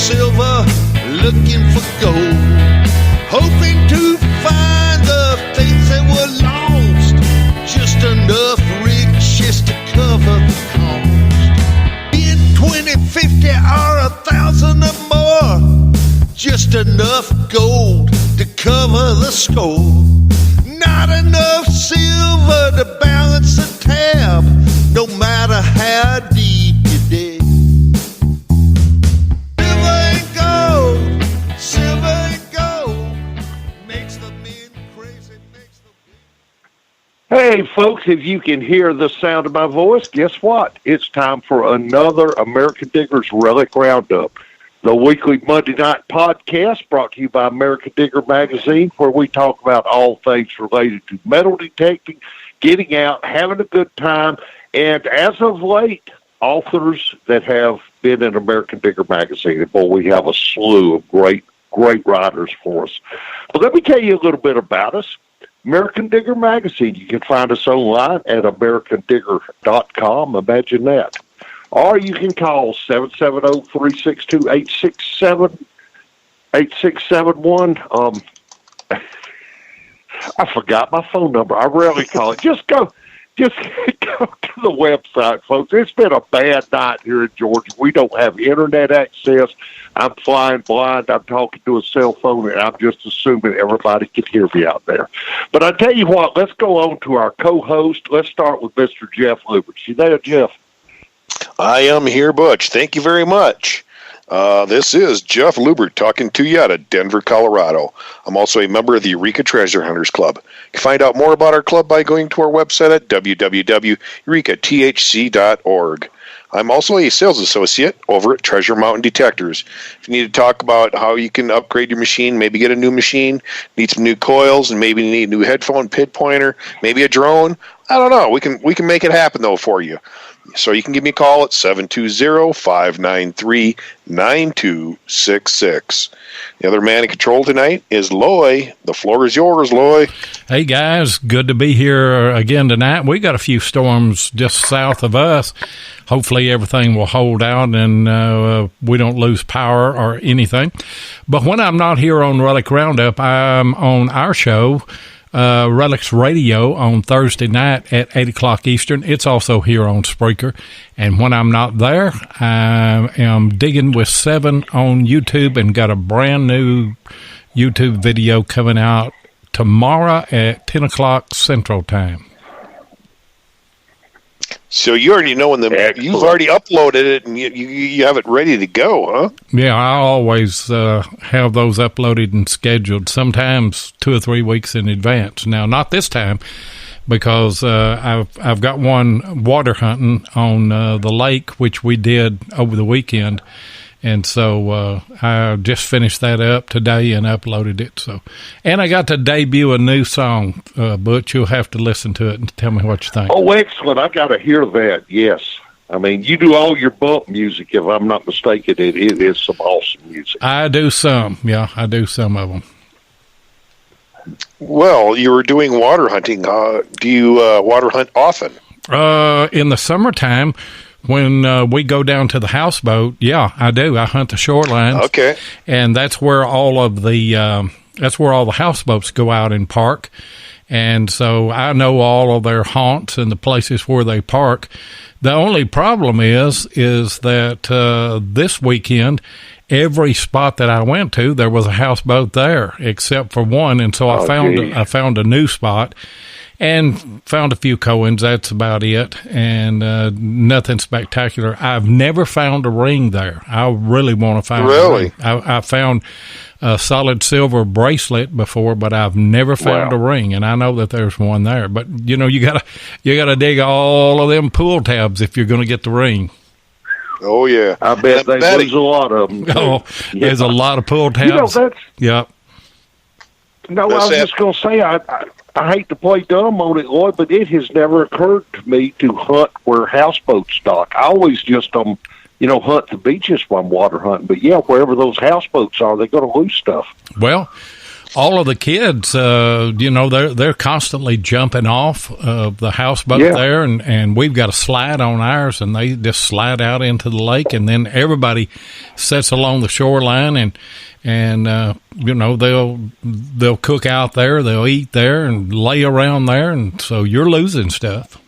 silver, looking for gold, hoping to find the things that were lost, just enough riches to cover the cost. Being 20, 50, or 1,000 or more, just enough gold to cover the score. Not enough silver to balance the tab, no matter how deep you dig. Silver and gold makes the men crazy, makes the... Hey, folks, if you can hear the sound of my voice, guess what? It's time for another American Digger's Relic Roundup, the weekly Monday night podcast brought to you by American Digger Magazine, where we talk about all things related to metal detecting, getting out, having a good time, and as of late, authors that have been in American Digger Magazine. And boy, we have a slew of great writers for us. But let me tell you a little bit about us. American Digger Magazine. You can find us online at americandigger.com. Imagine that. Or you can call 770-362-8671. I forgot my phone number. I rarely call it. Just go to the website, folks. It's been a bad night here in Georgia. We don't have internet access. I'm flying blind. I'm talking to a cell phone, and I'm just assuming everybody can hear me out there. But I tell you what, let's go on to our co-host. Let's start with Mr. Jeff Lubert. You there, Jeff? I am here, Butch. Thank you very much. This is Jeff Lubert talking to you out of Denver, Colorado. I'm also a member of the Eureka Treasure Hunters Club. You can find out more about our club by going to our website at www.eurekathc.org. I'm also a sales associate over at Treasure Mountain Detectors. If you need to talk about how you can upgrade your machine, maybe get a new machine, need some new coils, and maybe need a new headphone pinpointer, maybe a drone, I don't know. We can make it happen, though, for you. So you can give me a call at 720-593-9266. The other man in control tonight is Loy. The floor is yours, Loy. Hey, guys. Good to be here again tonight. We got a few storms just south of us. Hopefully everything will hold out and we don't lose power or anything. But when I'm not here on Relic Roundup, I'm on our show, Relic's Radio, on Thursday night at 8 o'clock Eastern. It's also here on Spreaker. And when I'm not there, I am digging with 7 on YouTube and got a brand new YouTube video coming out tomorrow at 10 o'clock Central Time. So you already know you've already uploaded it and you have it ready to go, huh? Yeah, I always have those uploaded and scheduled, sometimes 2 or 3 weeks in advance. Now, not this time, because I've got one water hunting on the lake, which we did over the weekend. And so I just finished that up today and uploaded it. And I got to debut a new song, Butch. You'll have to listen to it and tell me what you think. Oh, excellent. I got to hear that, yes. I mean, you do all your bump music, if I'm not mistaken. It is some awesome music. I do some. Yeah, I do some of them. Well, you were doing water hunting. Do you water hunt often? In the summertime, when we go down to the houseboat, yeah, I do. I hunt the shorelines. Okay. And that's where all the houseboats go out and park. And so I know all of their haunts and the places where they park. The only problem is that this weekend, every spot that I went to, there was a houseboat there, except for one. And so I found a new spot. And found a few Cohens, that's about it, and nothing spectacular. I've never found a ring there. I really want to find a ring. I found a solid silver bracelet before, but I've never found a ring, and I know that there's one there. But, you gotta dig all of them pool tabs if you're going to get the ring. Oh, yeah. I bet there's a lot of them. Oh, there's a lot of pool tabs. Yep. No, I was just going to say, I hate to play dumb on it, Lloyd, but it has never occurred to me to hunt where houseboats dock. I always just, hunt the beaches when I'm water hunting. But, yeah, wherever those houseboats are, they're going to lose stuff. Well, all of the kids, they're constantly jumping off the houseboat there, and we've got a slide on ours, and they just slide out into the lake, and then everybody sits along the shoreline, and they'll cook out there, they'll eat there, and lay around there, and so you're losing stuff.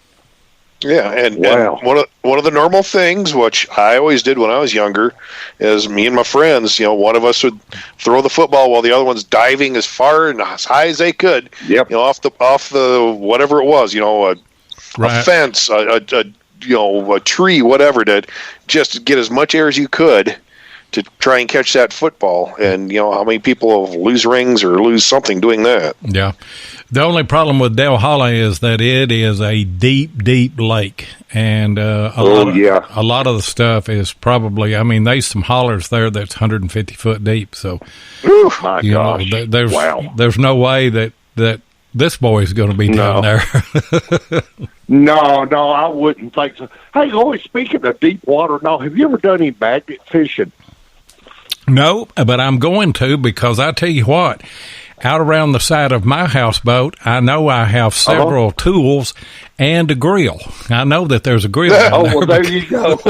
Yeah, and one of the normal things, which I always did when I was younger, is me and my friends, one of us would throw the football while the other one's diving as far and as high as they could. Yep. Off the whatever it was, a fence, a tree, whatever, to just get as much air as you could to try and catch that football. And how many people lose rings or lose something doing that? Yeah. The only problem with Del Holly is that it is a deep, deep lake, and a lot of the stuff is probably. I mean, there's some hollers there that's 150 foot deep. So, my gosh, there's no way that this boy is going to be down there. No, I wouldn't think so. Hey, always speaking of deep water, have you ever done any magnet fishing? No, but I'm going to, because I tell you what. Out around the side of my houseboat, I know I have several tools and a grill. I know that there's a grill down there. Well, there you go.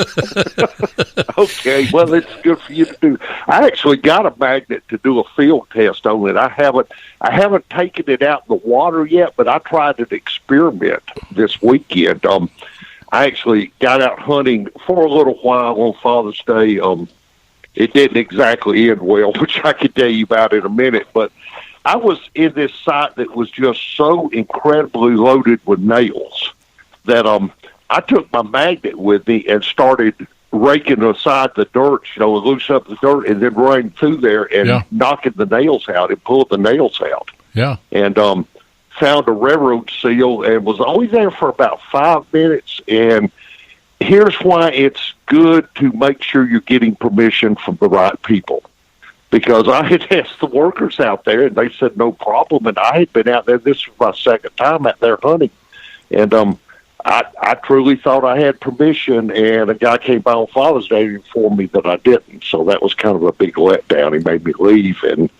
Okay, well, it's good for you to do. I actually got a magnet to do a field test on it. I haven't taken it out in the water yet, but I tried an experiment this weekend. I actually got out hunting for a little while on Father's Day. It didn't exactly end well, which I could tell you about in a minute, but I was in this site that was just so incredibly loaded with nails that I took my magnet with me and started raking aside the dirt, loose up the dirt, and then running through there and knocking the nails out and pulling the nails out. Yeah. And found a railroad seal and was only there for about 5 minutes. And here's why it's good to make sure you're getting permission from the right people. Because I had asked the workers out there, and they said no problem. And I had been out there. This was my second time out there hunting. And I truly thought I had permission, and a guy came by on Father's Day and informed me that I didn't. So that was kind of a big letdown. He made me leave. And,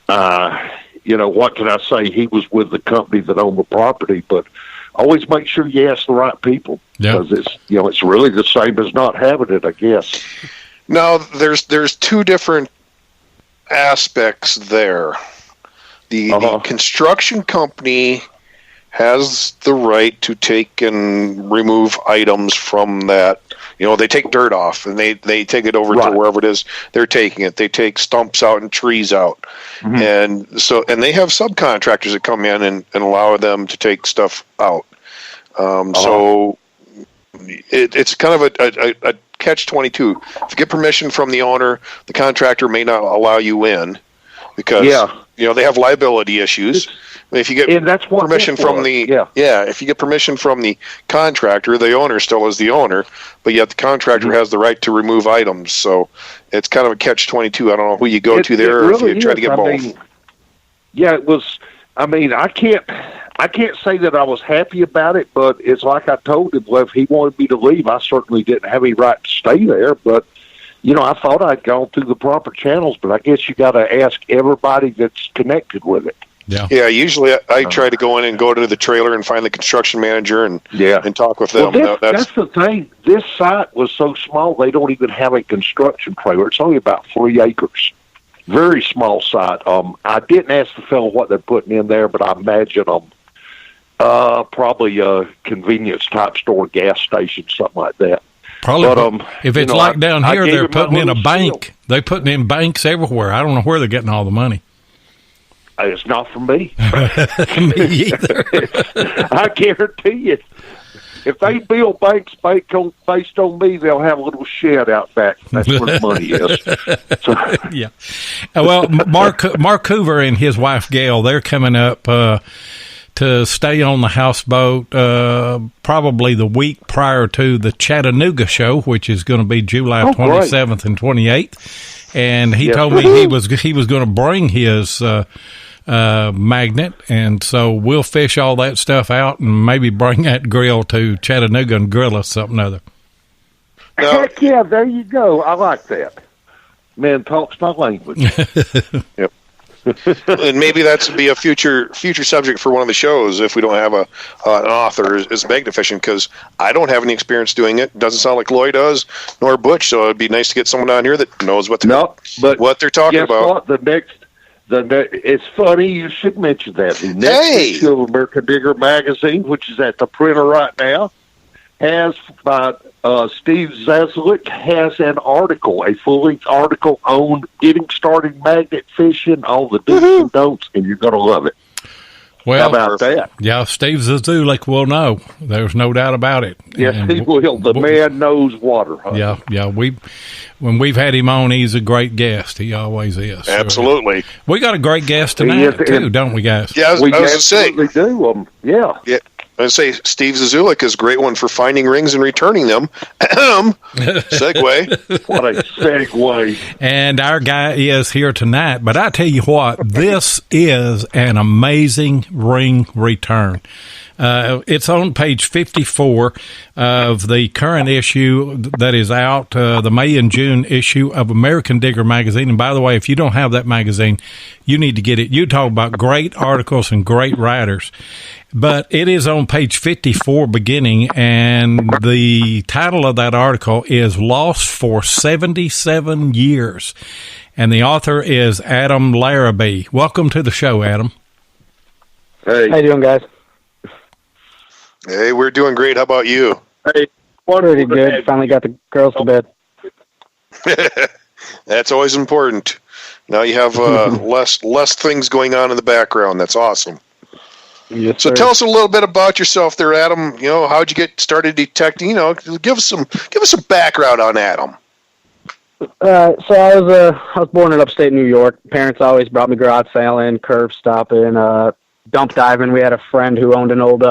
what can I say? He was with the company that owned the property. But always make sure you ask the right people. Because it's really the same as not having it, I guess. No, there's two different aspects there. The construction company has the right to take and remove items from that. They take dirt off and they take it over to wherever it is they're taking it. They take stumps out and trees out. Mm-hmm. And they have subcontractors that come in and allow them to take stuff out. So it's kind of a catch-22. If you get permission from the owner, the contractor may not allow you in because they have liability issues. If you get permission from if you get permission from the contractor, the owner still is the owner, but yet the contractor has the right to remove items. So it's kind of a catch-22. I don't know who you go to there, or if you try to get both. It was. I mean, I can't say that I was happy about it, but it's like I told him, well, if he wanted me to leave, I certainly didn't have any right to stay there. But, I thought I'd gone through the proper channels, but I guess you got to ask everybody that's connected with it. Yeah. Usually I try to go in and go to the trailer and find the construction manager and talk with them. Well, that's the thing. This site was so small, they don't even have a construction trailer. It's only about 3 acres. Very small site. I didn't ask the fellow what they're putting in there, but I imagine probably a convenience type store, gas station, something like that. Probably. But, if it's like down here, they're putting in a bank. They're putting in banks everywhere. I don't know where they're getting all the money. It's not for me. Me either. I guarantee you. If they build banks based on me, they'll have a little shed out back. That's where the money is. So. Yeah. Well, Mark Hoover and his wife Gail, they're coming up to stay on the houseboat probably the week prior to the Chattanooga show, which is going to be July 27th and 28th. And he told me he was going to bring his magnet, and so we'll fish all that stuff out and maybe bring that grill to Chattanooga and grill us something other. Heck yeah, there you go. I like that. Man talks my language. Yep. And maybe that's be a future subject for one of the shows if we don't have an author is magnet fishing, because I don't have any experience doing it. Doesn't sound like Lloyd does, nor Butch. So it'd be nice to get someone on here that knows what they're talking about. What? It's funny you should mention that. The next issue of American Digger magazine, which is at the printer right now, has by Steve Zazlik, has an article, a full-length article on getting started magnet fishing, all the do's and don'ts, and you're going to love it. Well, how about that? Yeah, Steve Zazulek will know. There's no doubt about it. Yes, he will. The man knows water. Huh? Yeah. When we've had him on, he's a great guest. He always is. Absolutely. We got a great guest tonight, too, don't we, guys? Yeah, we absolutely do. Yeah. I'd say Steve Zazulek is a great one for finding rings and returning them. Segue. What a segue. And our guy is here tonight. But I tell you what, this is an amazing ring return. It's on page 54 of the current issue that is out, the May and June issue of American Digger magazine. And by the way, if you don't have that magazine, you need to get it. You talk about great articles and great writers. But it is on page 54 beginning, and the title of that article is Lost for 77 Years. And the author is Adam Larrabee. Welcome to the show, Adam. Hey. How you doing, guys? Hey, we're doing great. How about you? Hey, Pretty good. Finally got the girls to bed. That's always important. Now you have less things going on in the background. That's awesome. Yes, so sir. tell us a little bit about yourself there, Adam. You know, how'd you get started detecting? You know, give us some background on Adam. So I was born in upstate New York. Parents always brought me garage sailing, curve stopping, dump diving. We had a friend who owned an old,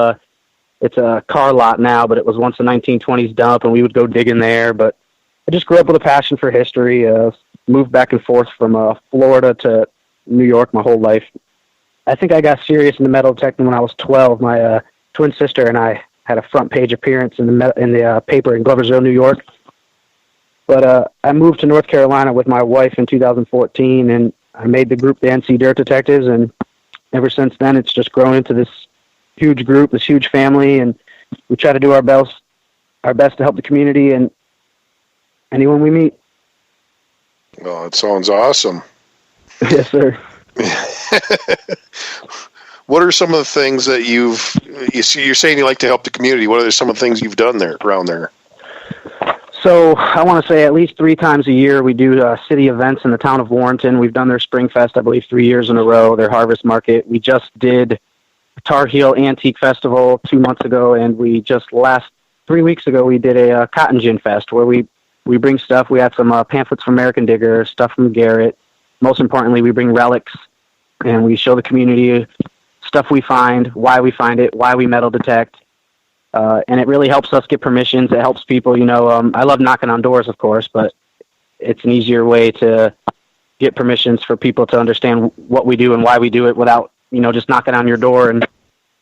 it's a car lot now, but it was once a 1920s dump, and we would go dig in there. But I just grew up with a passion for history. Moved back and forth from Florida to New York my whole life. I think I got serious into metal detecting when I was 12. My twin sister and I had a front page appearance in the paper in Gloversville, New York. But I moved to North Carolina with my wife in 2014, and I made the group the NC Dirt Detectives, and ever since then it's just grown into this huge group, this huge family, and we try to do our best to help the community and anyone we meet. Well, it sounds awesome. Yes, sir. What are some of the things that you're saying you like to help the community? What are some of the things you've done there around there? So I want to say at least 3 times a year we do city events in the town of Warrenton. We've done their Spring Fest, I believe, 3 years in a row, their Harvest Market. We just did Tar Heel Antique Festival 2 months ago, and we just 3 weeks ago we did a Cotton Gin Fest where we bring stuff. We have some pamphlets from American Digger, stuff from Garrett. Most importantly, we bring relics, and we show the community stuff we find, why we find it, why we metal detect. And it really helps us get permissions. It helps people, I love knocking on doors, of course, but it's an easier way to get permissions for people to understand what we do and why we do it without, just knocking on your door and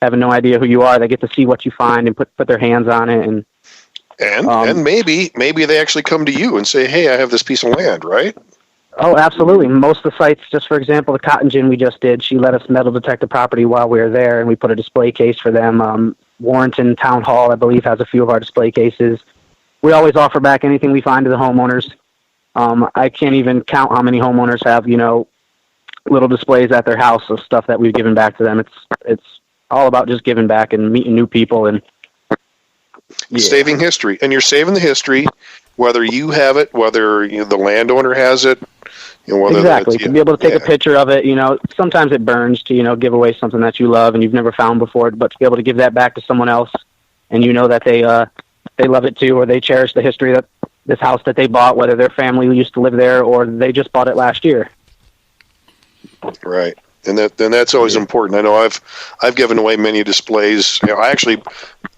having no idea who you are. They get to see what you find and put their hands on it. And maybe they actually come to you and say, hey, I have this piece of land, right? Oh, absolutely. Most of the sites, just for example, the Cotton Gin we just did, she let us metal detect the property while we were there, and we put a display case for them. Warrenton Town Hall, I believe, has a few of our display cases. We always offer back anything we find to the homeowners. I can't even count how many homeowners have, little displays at their house of stuff that we've given back to them. It's all about just giving back and meeting new people and saving history. And you're saving the history, whether you have it, whether the landowner has it. Exactly. To be able to take a picture of it, sometimes it burns to, give away something that you love and you've never found before, but to be able to give that back to someone else and that they love it too, or they cherish the history that this house that they bought, whether their family used to live there or they just bought it last year. Right. And that's always important. I know I've given away many displays. I actually,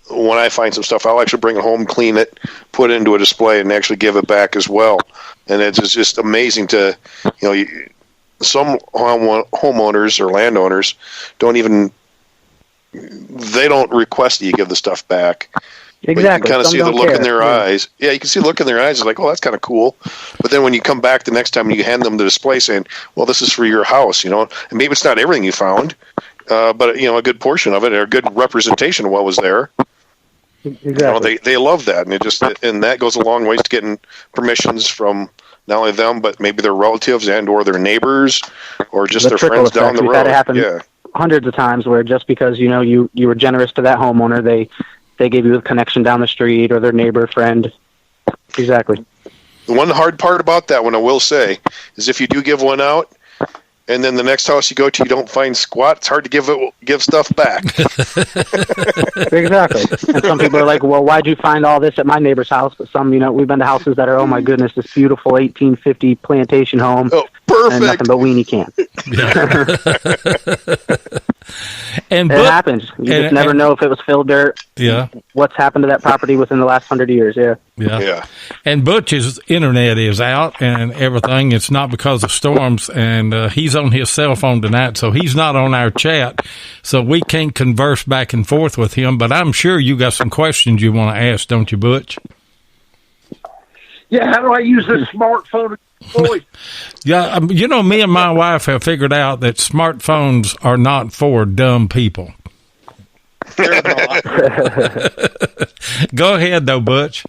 when I find some stuff, I'll actually bring it home, clean it, put it into a display, and actually give it back as well. And it's just amazing to, some homeowners or landowners don't request that you give the stuff back. But you Exactly. can kind of Some see the don't look in care. their eyes. Yeah, you can see the look in their eyes. It's like, oh, that's kind of cool. But then when you come back the next time and you hand them the display saying, well, this is for your house, and maybe it's not everything you found, but, a good portion of it, or a good representation of what was there. Exactly. They love that. And that goes a long ways to getting permissions from not only them, but maybe their relatives and or their neighbors or just their trickle friends down effect. the We've road. had it happen Yeah. hundreds of times where just because you were generous to that homeowner, they gave you a connection down the street or their neighbor friend. Exactly. The one hard part about that one, I will say, is if you do give one out, and then the next house you go to, you don't find squat. It's hard to give stuff back. Exactly. And some people are like, well, why'd you find all this at my neighbor's house? But some, we've been to houses that are, oh my goodness, this beautiful 1850 plantation home. Oh, perfect. And nothing but weenie can. And It happens. You just never know if it was fill dirt. Yeah. What's happened to that property within the last 100 years? Yeah. Yeah. And Butch's internet is out and everything. It's not because of storms, and he's on his cell phone tonight, so he's not on our chat, so we can't converse back and forth with him. But I'm sure you got some questions you want to ask, don't you, Butch? Yeah, how do I use this smartphone? Yeah, me and my wife have figured out that smartphones are not for dumb people. They're not. Go ahead, though, Butch.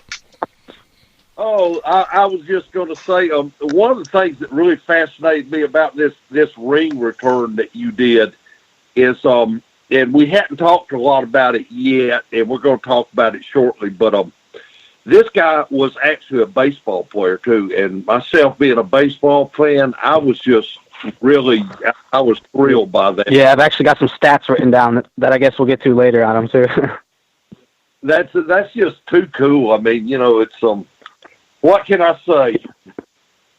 Oh, I was just going to say, one of the things that really fascinated me about this ring return that you did is, and we hadn't talked a lot about it yet, and we're going to talk about it shortly, but this guy was actually a baseball player, too, and myself being a baseball fan, I was thrilled by that. Yeah, I've actually got some stats written down that I guess we'll get to later on him, too. That's just too cool. I mean, it's, what can I say?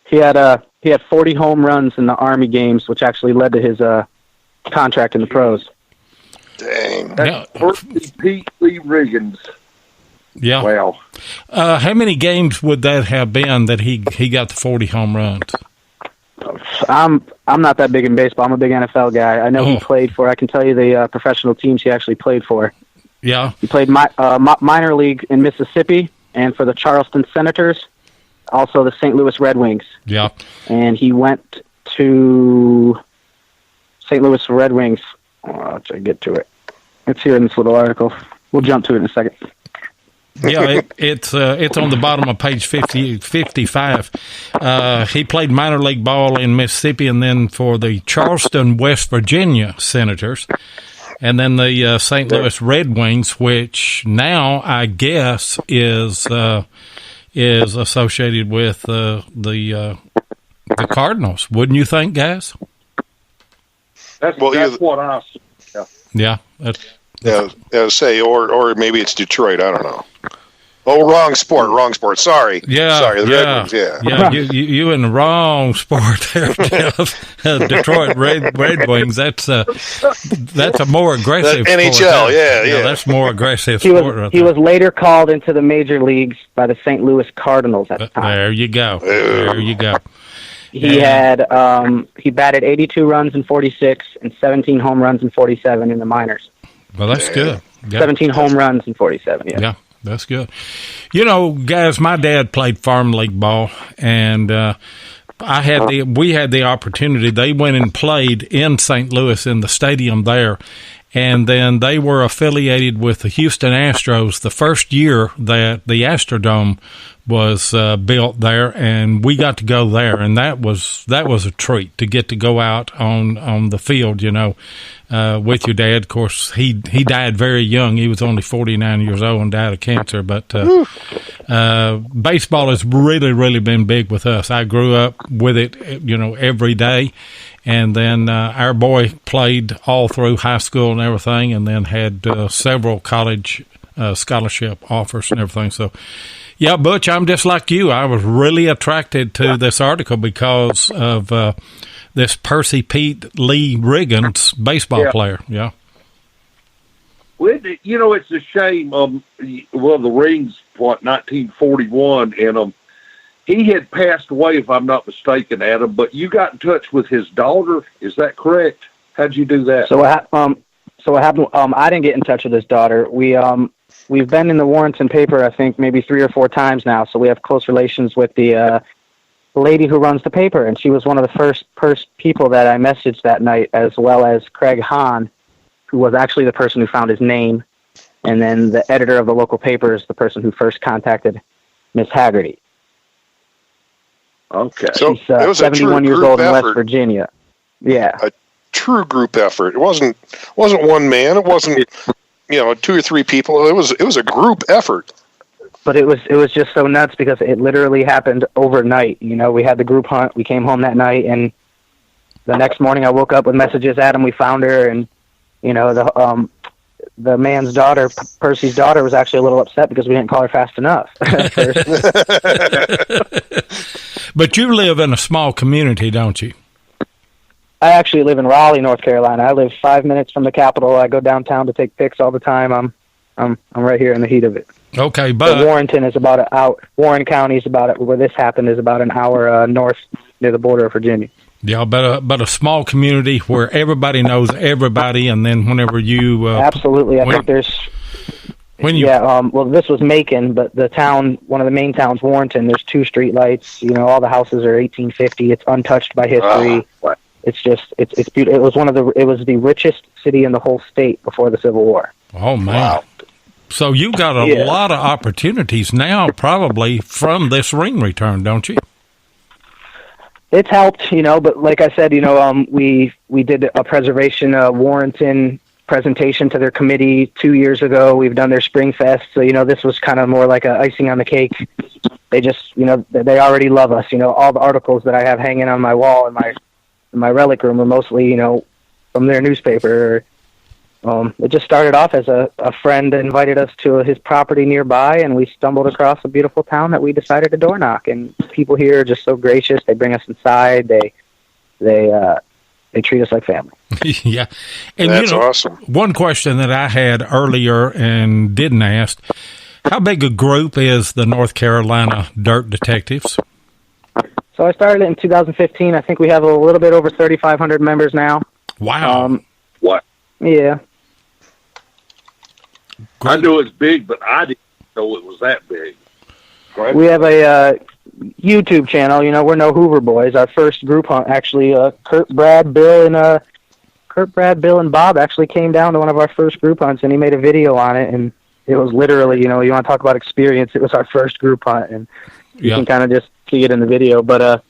He had 40 home runs in the Army games, which actually led to his contract in the pros. Dang. That's Pete Lee Riggins. Yeah. Wow. How many games would that have been that he got the 40 home runs? I'm not that big in baseball. I'm a big NFL guy. I know he played for. I can tell you the professional teams he actually played for. Yeah. He played minor league in Mississippi and for the Charleston Senators, also the St. Louis Red Wings. Yeah. And he went to St. Louis Red Wings. I'll try to get to it. It's here in this little article. We'll jump to it in a second. Yeah, it's on the bottom of page 55. He played minor league ball in Mississippi and then for the Charleston, West Virginia Senators, and then the St. Louis Red Wings, which now I guess is associated with the Cardinals. Wouldn't you think, guys? That's what I see. Yeah. Or maybe it's Detroit. I don't know. Oh, wrong sport. Sorry. Yeah. Sorry. The Red Wings, yeah. Yeah, you in the wrong sport there, Jeff. Detroit Red Wings. That's a more aggressive NHL. Sport. Yeah. That's more aggressive sport. He was later called into the major leagues by the St. Louis Cardinals at the time. There you go. He had he batted 82 runs in 46 and 17 home runs in 47 in the minors. Well, that's good. Yeah. 17 home runs in 47. Yeah, that's good. Guys, my dad played farm league ball, and we had the opportunity. They went and played in St. Louis in the stadium there, and then they were affiliated with the Houston Astros the first year that the Astrodome was built there, and we got to go there, and that was a treat to get to go out on the field, with your dad. Of course, he died very young. He was only 49 years old and died of cancer, but baseball has really, really been big with us. I grew up with it, every day, and then our boy played all through high school and everything, and then had several college scholarship offers and everything, so... Yeah, Butch, I'm just like you. I was really attracted to this article because of this Percy Pete Lee Riggins baseball player. Yeah. Well, it's a shame. The Rings, 1941, and he had passed away, if I'm not mistaken, Adam. But you got in touch with his daughter. Is that correct? How'd you do that? So So what happened? I didn't get in touch with his daughter. We've been in the Warrenton paper, I think, maybe 3 or 4 times now. So we have close relations with the lady who runs the paper, and she was one of the first people that I messaged that night, as well as Craig Hahn, who was actually the person who found his name, and then the editor of the local paper is the person who first contacted Miss Haggerty. Okay. So She's it was a 71 true years group old in West effort. Virginia. Yeah. A true group effort. It wasn't one man. It wasn't 2 or 3 people. It was a group effort. But it was just so nuts because it literally happened overnight. We had the group hunt. We came home that night, and the next morning I woke up with messages at him. We found her, and the man's daughter, Percy's daughter, was actually a little upset because we didn't call her fast enough. At first. But you live in a small community, don't you? I actually live in Raleigh, North Carolina. I live 5 minutes from the capital. I go downtown to take pics all the time. I'm right here in the heat of it. Okay, But Warrenton is Warren County is where this happened is about an hour north near the border of Virginia. Yeah, but a small community where everybody knows everybody, and then whenever you absolutely, I think there's well, this was Macon, but the town, one of the main towns, Warrenton, there's 2 street lights. All the houses are 1850. It's untouched by history. It's just it's beautiful. It was the richest city in the whole state before the Civil War. Oh man. Wow. So you've got a lot of opportunities now, probably from this ring return, don't you? It's helped, but like I said, we did a preservation Warrenton presentation to their committee 2 years ago. We've done their Spring Fest, so this was kind of more like a icing on the cake. They just, they already love us. All the articles that I have hanging on my wall in my relic room are mostly, from their newspaper. It just started off as a friend invited us to his property nearby, and we stumbled across a beautiful town that we decided to door knock. And people here are just so gracious. They bring us inside. They treat us like family. Yeah. And that's awesome. One question that I had earlier and didn't ask, how big a group is the North Carolina Dirt Detectives? So I started it in 2015. I think we have a little bit over 3,500 members now. Wow. What? Yeah. I knew it's big, but I didn't know it was that big. Right? We have a YouTube channel. We're No Hoover Boys. Our first group hunt, actually, Kurt, Brad, Bill, and Bob actually came down to one of our first group hunts, and he made a video on it. And it was literally, you want to talk about experience. It was our first group hunt, and you can kind of just see it in the video. But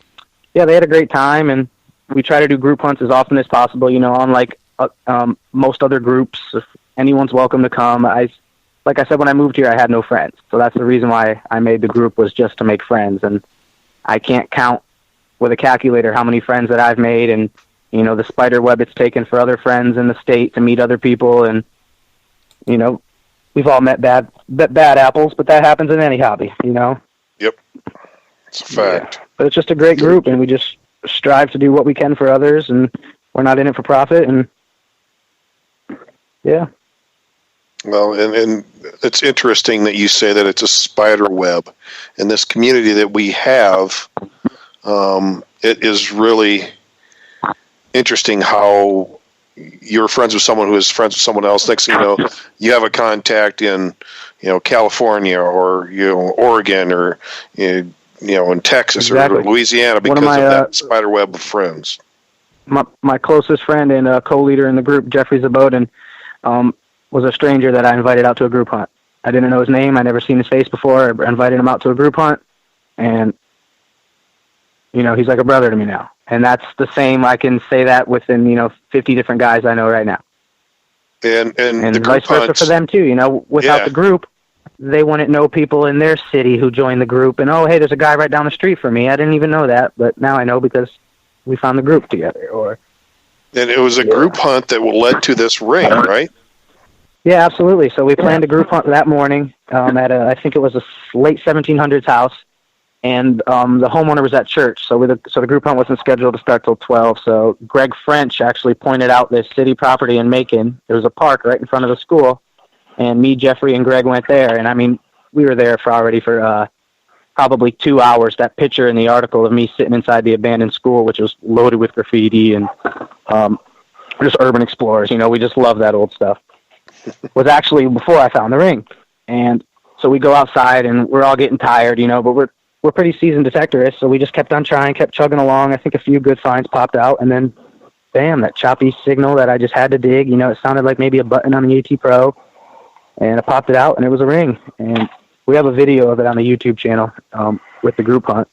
they had a great time, and we try to do group hunts as often as possible. Unlike most other groups, if anyone's welcome to come. Like I said, when I moved here, I had no friends. So that's the reason why I made the group, was just to make friends. And I can't count with a calculator how many friends that I've made, and, the spider web it's taken for other friends in the state to meet other people. And, we've all met bad apples, but that happens in any hobby, Yep. It's a fact. Yeah. But it's just a great group, and we just strive to do what we can for others, and we're not in it for profit. And yeah. Well, and it's interesting that you say that it's a spider web. In this community that we have, it is really interesting how you're friends with someone who is friends with someone else. Next thing you know, you have a contact in, California or, Oregon or, in Texas or Louisiana because of that spider web of friends. My closest friend and co-leader in the group, Jeffrey Zaboden, was a stranger that I invited out to a group hunt. I didn't know his name. I never seen his face before. I invited him out to a group hunt, and, he's like a brother to me now. And that's the same. I can say that within, 50 different guys I know right now. And the vice versa for them too. Without the group, they wouldn't know people in their city who joined the group. And, oh, hey, there's a guy right down the street from me. I didn't even know that, but now I know because we found the group together. And it was a group hunt that led to this ring, right? Yeah, absolutely. So we planned a group hunt that morning at I think it was a late 1700s house, and the homeowner was at church. So the group hunt wasn't scheduled to start till 12. So Greg French actually pointed out this city property in Macon. There was a park right in front of the school, and me, Jeffrey, and Greg went there. And I mean, we were there for probably 2 hours. That picture in the article of me sitting inside the abandoned school, which was loaded with graffiti, and just urban explorers. We just love that old stuff. Was actually before I found the ring, and so we go outside and we're all getting tired, but we're pretty seasoned detectorists, so we just kept on trying, kept chugging along. I think a few good finds popped out, and then bam, that choppy signal that I just had to dig. It sounded like maybe a button on the AT Pro, and I popped it out, and it was a ring. And we have a video of it on the YouTube channel with the group hunt.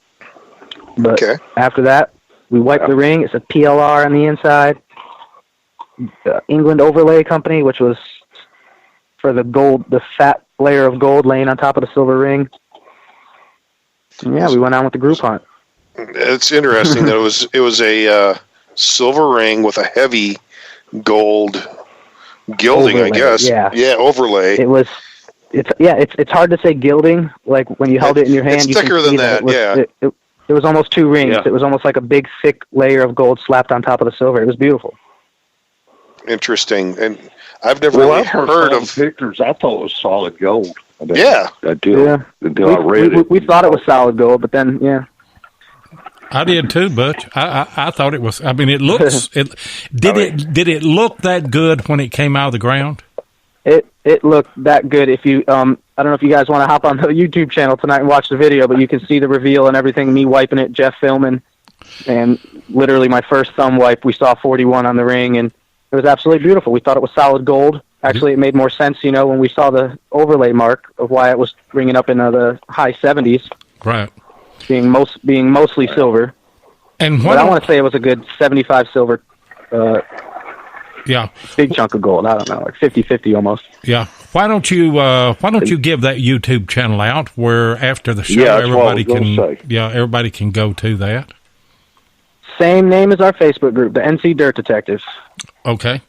But after that, we wiped the ring. It's a PLR on the inside. The England Overlay Company, which was for the gold, the fat layer of gold laying on top of the silver ring. And yeah, we went on with the group hunt. It's interesting that it was a silver ring with a heavy gold gilding, overlay, I guess. Yeah, overlay. It's hard to say gilding. Like when you held it in your hand, it's thicker than that. It was almost two rings. Yeah. It was almost like a big, thick layer of gold slapped on top of the silver. It was beautiful. Interesting, and I've never really heard of pictures. I thought it was solid gold. Until I read it. We thought it was solid gold, but then I did too, Butch. I thought it was. I mean, it looks. Did it look that good when it came out of the ground? It looked that good. If you I don't know if you guys want to hop on the YouTube channel tonight and watch the video, but you can see the reveal and everything. Me wiping it, Jeff filming, and literally my first thumb wipe, we saw 41 on the ring, and it was absolutely beautiful. We thought it was solid gold. Actually, it made more sense, when we saw the overlay mark of why it was ringing up in the high 70s. Right. Being mostly silver. But I want to say it was a good 75 silver. Big chunk of gold. I don't know, like 50-50 almost. Yeah. Why don't you give that YouTube channel out where after the show everybody can go to that. Same name as our Facebook group, the NC Dirt Detectives. Okay.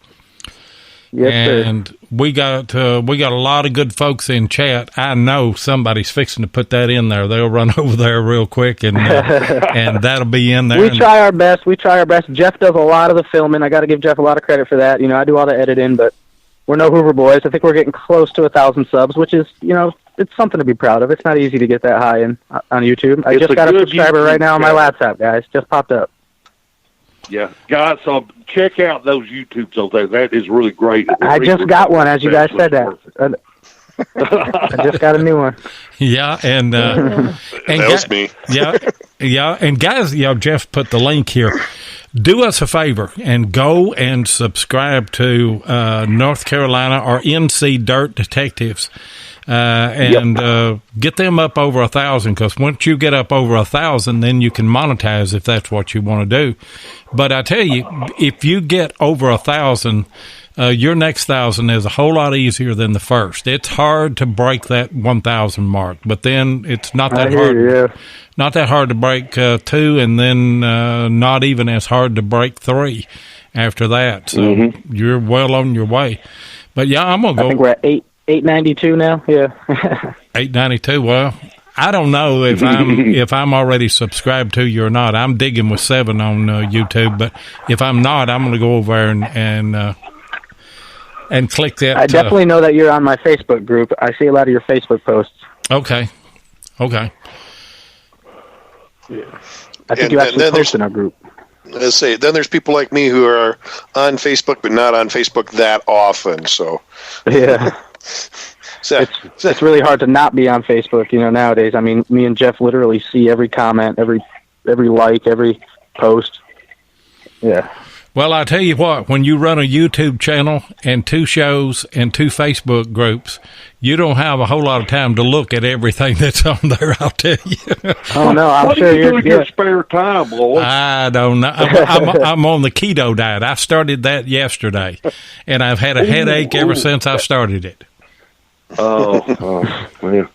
Yes, and sir. we got a lot of good folks in chat. I know somebody's fixing to put that in there. They'll run over there real quick, and that'll be in there. We try our best. Jeff does a lot of the filming. I got to give Jeff a lot of credit for that. I do all the editing, but we're no Hoover boys. I think we're getting close to 1,000 subs, which is, it's something to be proud of. It's not easy to get that high on YouTube. I just got a subscriber right now on my laptop, guys. Just popped up. Yeah, guys, so check out those YouTubes over there. That is really great. I just got one, as you guys said that. I just got a new one. Yeah, and that was me. Yeah, and guys, Jeff put the link here. Do us a favor and go and subscribe to North Carolina or NC Dirt Detectives. Get them up over 1,000, because once you get up over 1,000, then you can monetize if that's what you want to do. But I tell you, if you get over 1,000, your next 1,000 is a whole lot easier than the first. It's hard to break that 1,000 mark, but then it's not that hard. Not that hard to break 2, and then not even as hard to break 3 after that. So you're well on your way. But yeah, I'm gonna go. I think we're at 892 now. Yeah. 892. Well, I don't know if I'm already subscribed to you or not. I'm digging with 7 on YouTube, but if I'm not, I'm going to go over there and click that. I definitely know that you're on my Facebook group. I see a lot of your Facebook posts. Okay. Yeah. I think you actually post in our group. Let's say then there's people like me who are on Facebook but not on Facebook that often. So yeah. It's really hard to not be on Facebook, nowadays. I mean, me and Jeff literally see every comment, every like, every post. Yeah. Well, I tell you what, when you run a YouTube channel and 2 shows and 2 Facebook groups, you don't have a whole lot of time to look at everything that's on there, I'll tell you. Oh, no, I'm sure you're doing your spare time, boy. I don't know. I'm on the keto diet. I started that yesterday, and I've had a headache ever since I started it. Oh, man.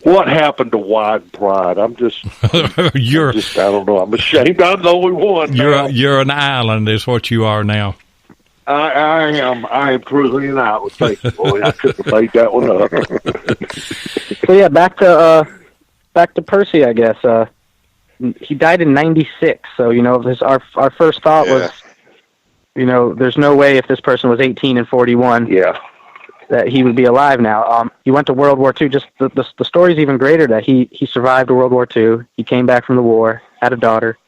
What happened to wide pride? I don't know. I'm ashamed I'm the only one. You're an island is what you are now. I am truly an island. Thank you, boy. I couldn't have made that one up. So yeah, back to Percy, I guess. He died in 96. So, our first thought was, there's no way if this person was 18 and 41. Yeah. That he would be alive now. He went to World War II. Just the story's even greater that he survived World War II. He came back from the war, had a daughter,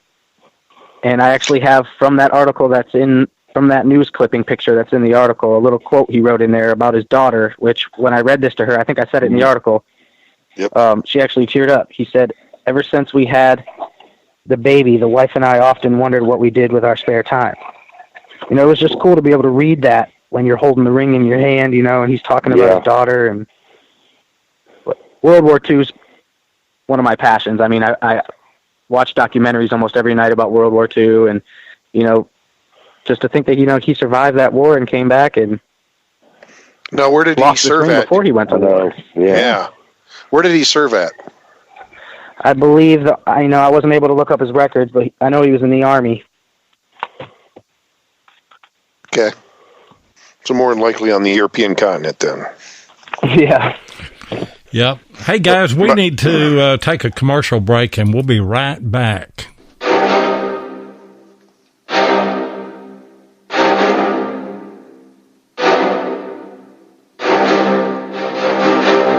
And I actually have from that article from that news clipping picture that's in the article, a little quote he wrote in there about his daughter, which when I read this to her, I think I said it in the article, she actually teared up. He said, ever since we had the baby, the wife and I often wondered what we did with our spare time. You know, it was just cool to be able to read that when you're holding the ring in your hand, you know, and he's talking about his daughter. And World War II is one of my passions. I mean, I watch documentaries almost every night about World War II, and, you know, just to think that, you know, he survived that war and came back and now, where did he serve at? Before he went to war. Yeah. Where did he serve at? I believe, I wasn't able to look up his records, but I know he was in the Army. Okay. So more than likely on the European continent then. Yeah. Yep. Hey, guys, we need to take a commercial break, and we'll be right back.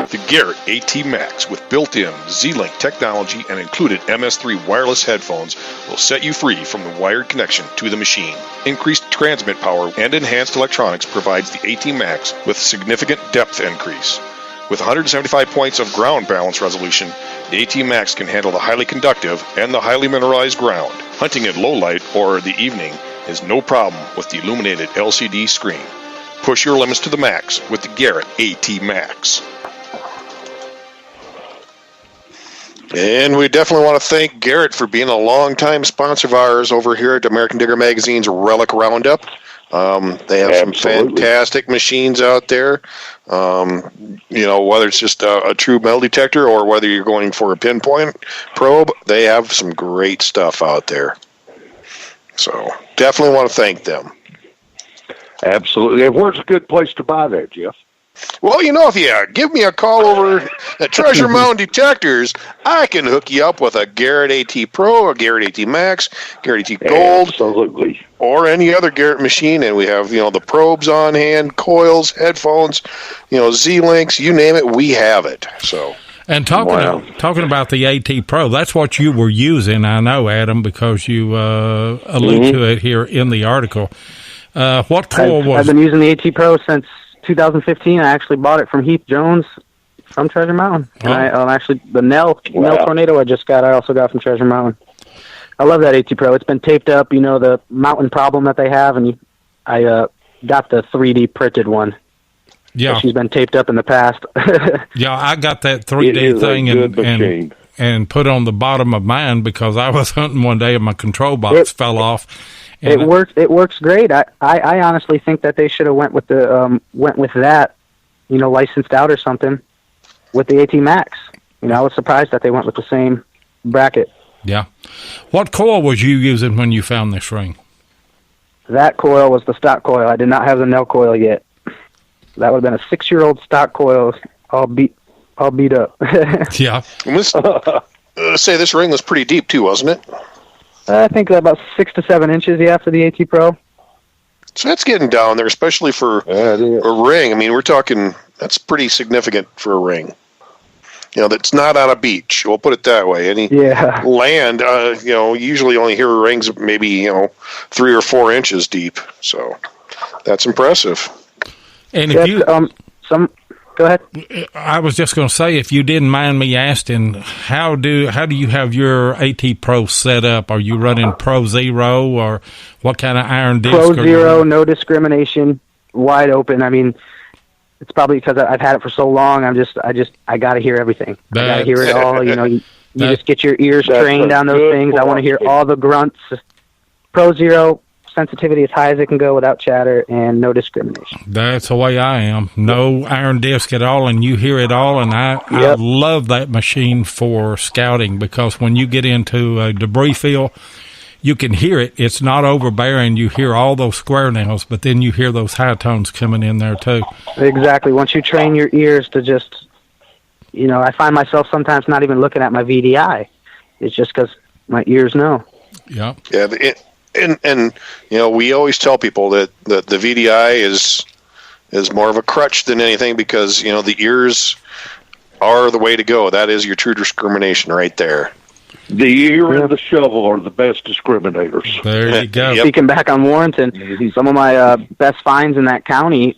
The Garrett AT Max with built-in Z-Link technology and included MS3 wireless headphones will set you free from the wired connection to the machine. Increased transmit power and enhanced electronics provides the AT Max with significant depth increase. With 175 points of ground balance resolution, the AT Max can handle the highly conductive and the highly mineralized ground. Hunting at low light or the evening is no problem with the illuminated LCD screen. Push your limits to the max with the Garrett AT Max. And we definitely want to thank Garrett for being a longtime sponsor of ours over here at American Digger Magazine's Relic Roundup. They have some fantastic machines out there. You know, whether it's just a true metal detector or whether you're going for a pinpoint probe, they have some great stuff out there. So definitely want to thank them. Absolutely. And where's a good place to buy that, Jeff? Well, you know, if you give me a call over at Treasure Mountain Detectors, I can hook you up with a Garrett AT Pro, a Garrett AT Max, Garrett AT Gold, absolutely, or any other Garrett machine. And we have, you know, the probes on hand, coils, headphones, you know, Z-Links, you name it, we have it. So. And talking about the AT Pro, that's what you were using, I know, Adam, because you allude to it here in the article. What coil was? I've been using the AT Pro since 2015. I actually bought it from Heath Jones from Treasure Mountain. Oh. And actually, the Nell Tornado I just got, I also got from Treasure Mountain. I love that AT Pro. It's been taped up, you know, the mountain problem that they have, and I got the 3D printed one. Yeah. She's been taped up in the past. Yeah, I got that 3D thing and put on the bottom of mine because I was hunting one day and my control box fell off. It works great. I honestly think that they should have went with that, you know, licensed out or something with the AT Max. You know, I was surprised that they went with the same bracket. Yeah. What coil was you using when you found this ring? That coil was the stock coil. I did not have the Nell coil yet. That would have been a 6-year-old stock coil, all beat up. Yeah. Say this ring was pretty deep too, wasn't it? I think about 6 to 7 inches, for the AT Pro. So that's getting down there, especially for a ring. I mean, we're talking, that's pretty significant for a ring. You know, that's not on a beach. We'll put it that way. Any land, you know, usually only hear rings maybe, you know, 3 or 4 inches deep. So that's impressive. And if you... Go ahead. I was just going to say, if you didn't mind me asking, how do you have your AT Pro set up? Are you running Pro Zero, or what kind of iron disc? Pro Zero, no discrimination, wide open. I mean, it's probably because I've had it for so long. I got to hear everything. I got to hear it all. You know, you just get your ears trained on those things. I want to hear all the grunts. Pro Zero. Sensitivity as high as it can go without chatter and no discrimination. That's the way I am. No iron disc at all, and you hear it all. And I love that machine for scouting because when you get into a debris field, you can hear it. It's not overbearing. You hear all those square nails, but then you hear those high tones coming in there too. Exactly. Once you train your ears to just, you know, I find myself sometimes not even looking at my VDI. It's just because my ears know. Yeah. Yeah. And you know, we always tell people that the VDI is more of a crutch than anything because, you know, the ears are the way to go. That is your true discrimination right there. The ear and the shovel are the best discriminators. There you go. Speaking back on Warrenton, some of my best finds in that county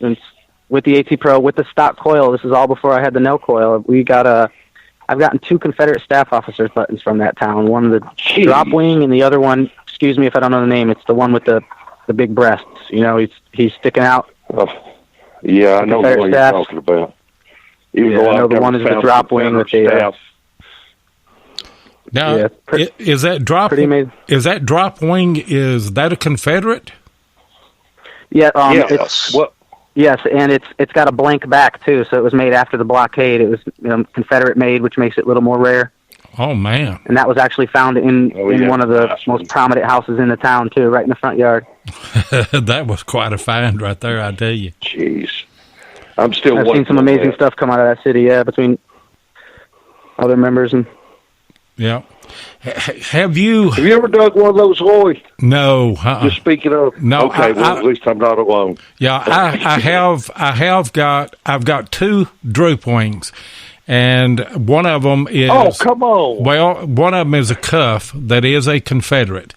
with the AT Pro, with the stock coil. This is all before I had the no coil. I've gotten 2 Confederate staff officers buttons from that town. One of the drop wing, and the other one, excuse me if I don't know the name, it's the one with the big breasts. You know, he's sticking out. Oh, yeah, I know what you're talking about. I know the one is the drop wing with the staff. Now, is that drop? Is that drop wing? Is that a Confederate? Yeah. Yes. Yes, and it's got a blank back too. So it was made after the blockade. It was Confederate made, which makes it a little more rare. Oh man! And that was actually found in one of the most prominent houses in the town too, right in the front yard. That was quite a find right there, I tell you. Jeez, I've seen some amazing stuff come out of that city. Yeah, between other members and. Yeah. Have you ever dug one of those, Roy? No. Just speaking of. No. Okay. At least I'm not alone. Yeah, I've got 2 droop wings, and one of them is. Oh, come on. Well, one of them is a cuff that is a Confederate,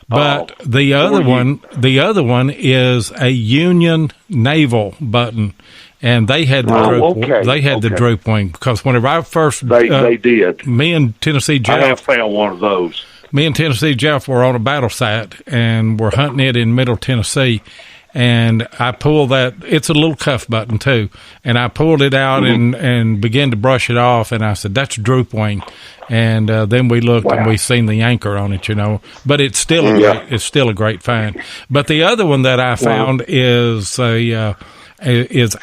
but the other one is a Union naval button. And they had the the droop wing, because whenever I first they did. Me and Tennessee Jeff, I have found one of those. Me and Tennessee Jeff were on a battle site and we're hunting it in Middle Tennessee, and I pulled that. It's a little cuff button too, and I pulled it out and began to brush it off, and I said, "That's a droop wing." And then we looked and we seen the anchor on it, you know. But it's still a great find. But the other one that I found is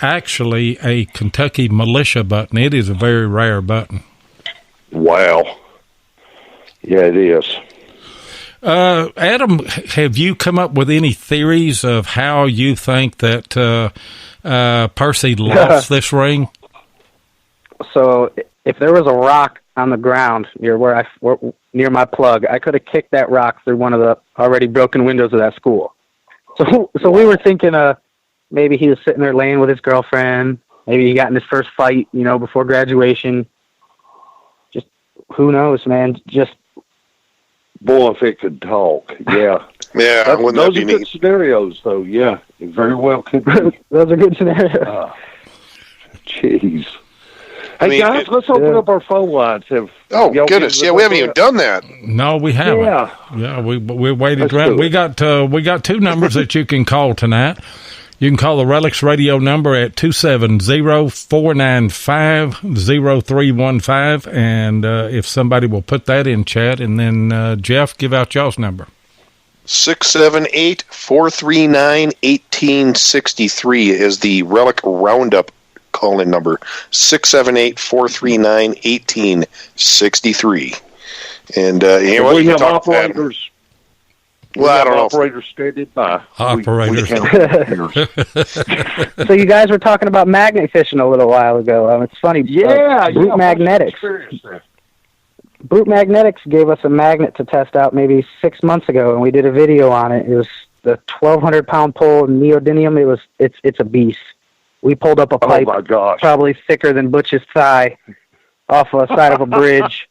actually a Kentucky militia button. It is a very rare button. Wow. Yeah, it is. Adam, have you come up with any theories of how you think that Percy lost this ring? So if there was a rock on the ground near my plug, I could have kicked that rock through one of the already broken windows of that school. So we were thinking maybe he was sitting there laying with his girlfriend. Maybe he got in his first fight, before graduation. Just, who knows, man? Just. Boy, if it could talk, yeah. Yeah, those are good scenarios, though, yeah. It very well could be. Those are good scenarios. Jeez. Hey, guys, let's open up our phone lines. Goodness, we haven't even done that. No, we haven't. Yeah, we waited around. We got 2 numbers that you can call tonight. You can call the Relics radio number at 270-495-0315, and if somebody will put that in chat, and then Jeff, give out y'all's number. 678-439-1863 is the Relic Roundup call-in number. 678-439-1863. And we have operators. Well, I don't know. Operators standing by. Operators. So you guys were talking about magnet fishing a little while ago. It's funny. Brute Magnetics. Brute Magnetics gave us a magnet to test out maybe 6 months ago, and we did a video on it. It was the 1,200-pound pole neodymium. It's a beast. We pulled up a pipe, probably thicker than Butch's thigh, off the side of a bridge.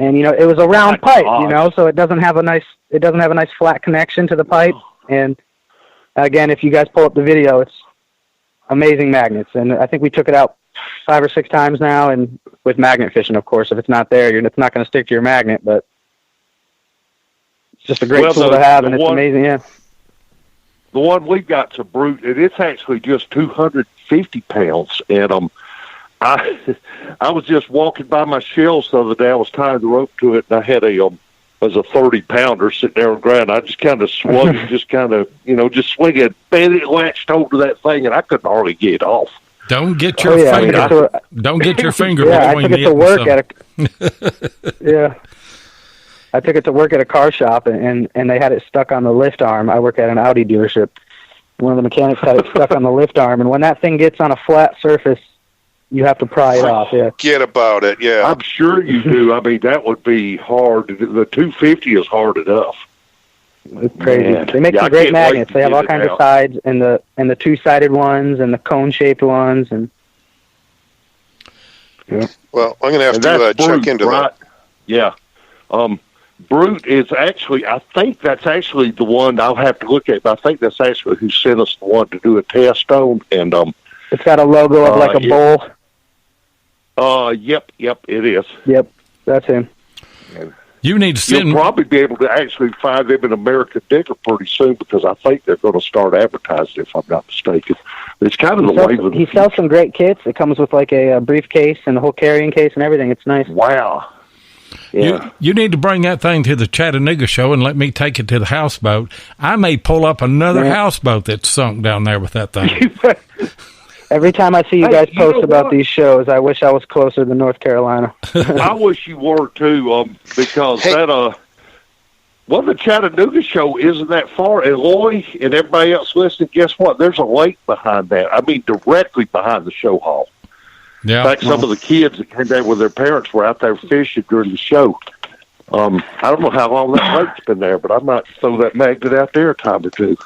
And it was a round pipe, so it doesn't have a nice flat connection to the pipe. And again, if you guys pull up the video, it's amazing magnets. And I think we took it out 5 or 6 times now. And with magnet fishing, of course, if it's not there, it's not going to stick to your magnet. But it's just a great tool to have, and it's amazing. Yeah. The one we've got's a Brute, and it's actually just 250 pounds. And I was just walking by my shells the other day. I was tying the rope to it, and I had a 30-pounder sitting there on the ground. I just kind of swung it, just swing it, and it latched hold to that thing, and I couldn't hardly get it off. Don't get your finger. Don't get your finger between I took it to work I took it to work at a car shop, and they had it stuck on the lift arm. I work at an Audi dealership. One of the mechanics had it stuck on the lift arm, and when that thing gets on a flat surface, you have to pry it off. Yeah, get about it. Yeah, I'm sure you do. I mean, that would be hard. The 250 is hard enough. It's crazy. Man. They make some great magnets. They have all kinds of sides, and the 2-sided ones, and the cone-shaped ones, and. Yeah. Well, I'm going to have to check into that. Yeah. Brute is actually, I think that's actually the one I'll have to look at, but I think that's actually who sent us the one to do a test on. And it's got a logo of like a bull. Yep, it is. Yep, that's him. You need to send. You'll probably be able to actually find them in American Digger pretty soon because I think they're going to start advertising, if I'm not mistaken. It's kind of He sells some great kits. It comes with like a briefcase and the whole carrying case and everything. It's nice. Wow. Yeah. You need to bring that thing to the Chattanooga show and let me take it to the houseboat. I may pull up another houseboat that's sunk down there with that thing. Every time I see you guys post about these shows, I wish I was closer to North Carolina. I wish you were too, because the Chattanooga show isn't that far. And Loy and everybody else listening, guess what? There's a lake behind that. I mean, directly behind the show hall. Yeah. In fact, some of the kids that came down with their parents were out there fishing during the show. I don't know how long that lake's been there, but I might throw that magnet out there a time or two.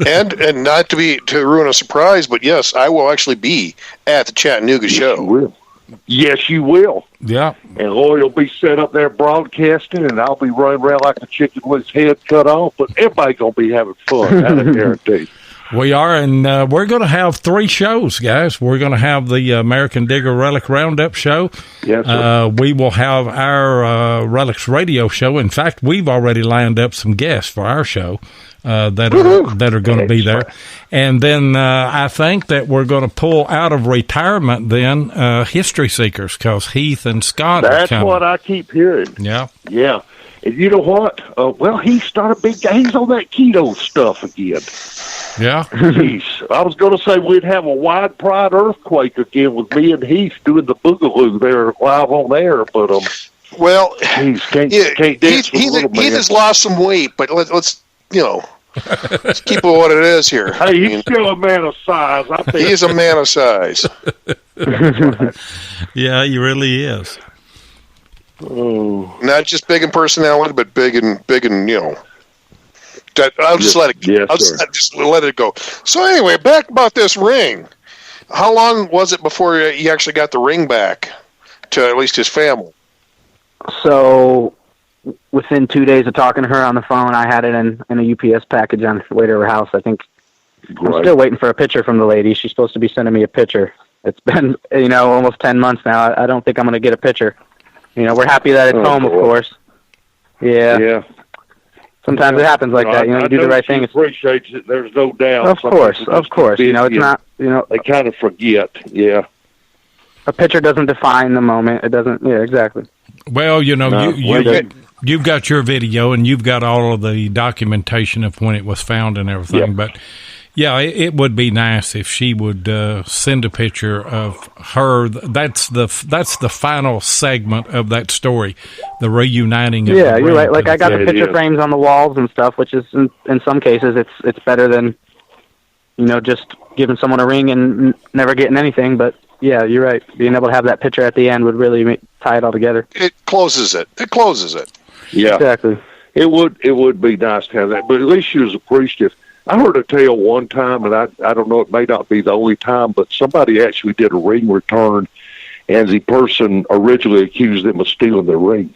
and not to ruin a surprise, but yes, I will actually be at the Chattanooga show. You will. Yes, you will. Yeah. And Lloyd will be set up there broadcasting, and I'll be running around like a chicken with his head cut off. But everybody's going to be having fun, I guarantee. We are, and we're going to have 3 shows, guys. We're going to have the American Digger Relic Roundup show. Yes, sir. We will have our Relics radio show. In fact, we've already lined up some guests for our show that are going to be there. And then I think that we're going to pull out of retirement then History Seekers because Heath and Scott are coming. That's what I keep hearing. Yeah. Yeah. And you know what? He started he's on that keto stuff again. Yeah. Jeez. I was going to say we'd have a wide pride earthquake again with me and Heath doing the boogaloo there live on air, but Heath has lost some weight, but let's let's keep it what it is here. Hey, he's still a man of size. I think he is a man of size. Yeah, he really is. Oh. Not just big in personality, but big and I'll just let it. Yes, I'll just let it go. So anyway, back about this ring. How long was it before you actually got the ring back to at least his family? So within 2 days of talking to her on the phone, I had it in a UPS package on the way to her house. I think I'm still waiting for a picture from the lady. She's supposed to be sending me a picture. It's been almost 10 months now. I don't think I'm going to get a picture. We're happy that it's home, of course. Yeah. Yeah. Sometimes it happens like that. You do the right thing. Appreciates it. There's no doubt. Of course. It's not. They kind of forget. Yeah. A picture doesn't define the moment. It doesn't. Yeah, exactly. Well, you've got your video and you've got all of the documentation of when it was found and everything. Yeah. But yeah, it would be nice if she would send a picture of her. That's the final segment of that story, the reuniting. Of you're right. Like I got the picture frames on the walls and stuff, which is in some cases it's better than just giving someone a ring and never getting anything. But yeah, you're right. Being able to have that picture at the end would really tie it all together. It closes it. Yeah, exactly. It would be nice to have that, but at least she was appreciative. I heard a tale one time, and I don't know, it may not be the only time, but somebody actually did a ring return, and the person originally accused them of stealing their ring.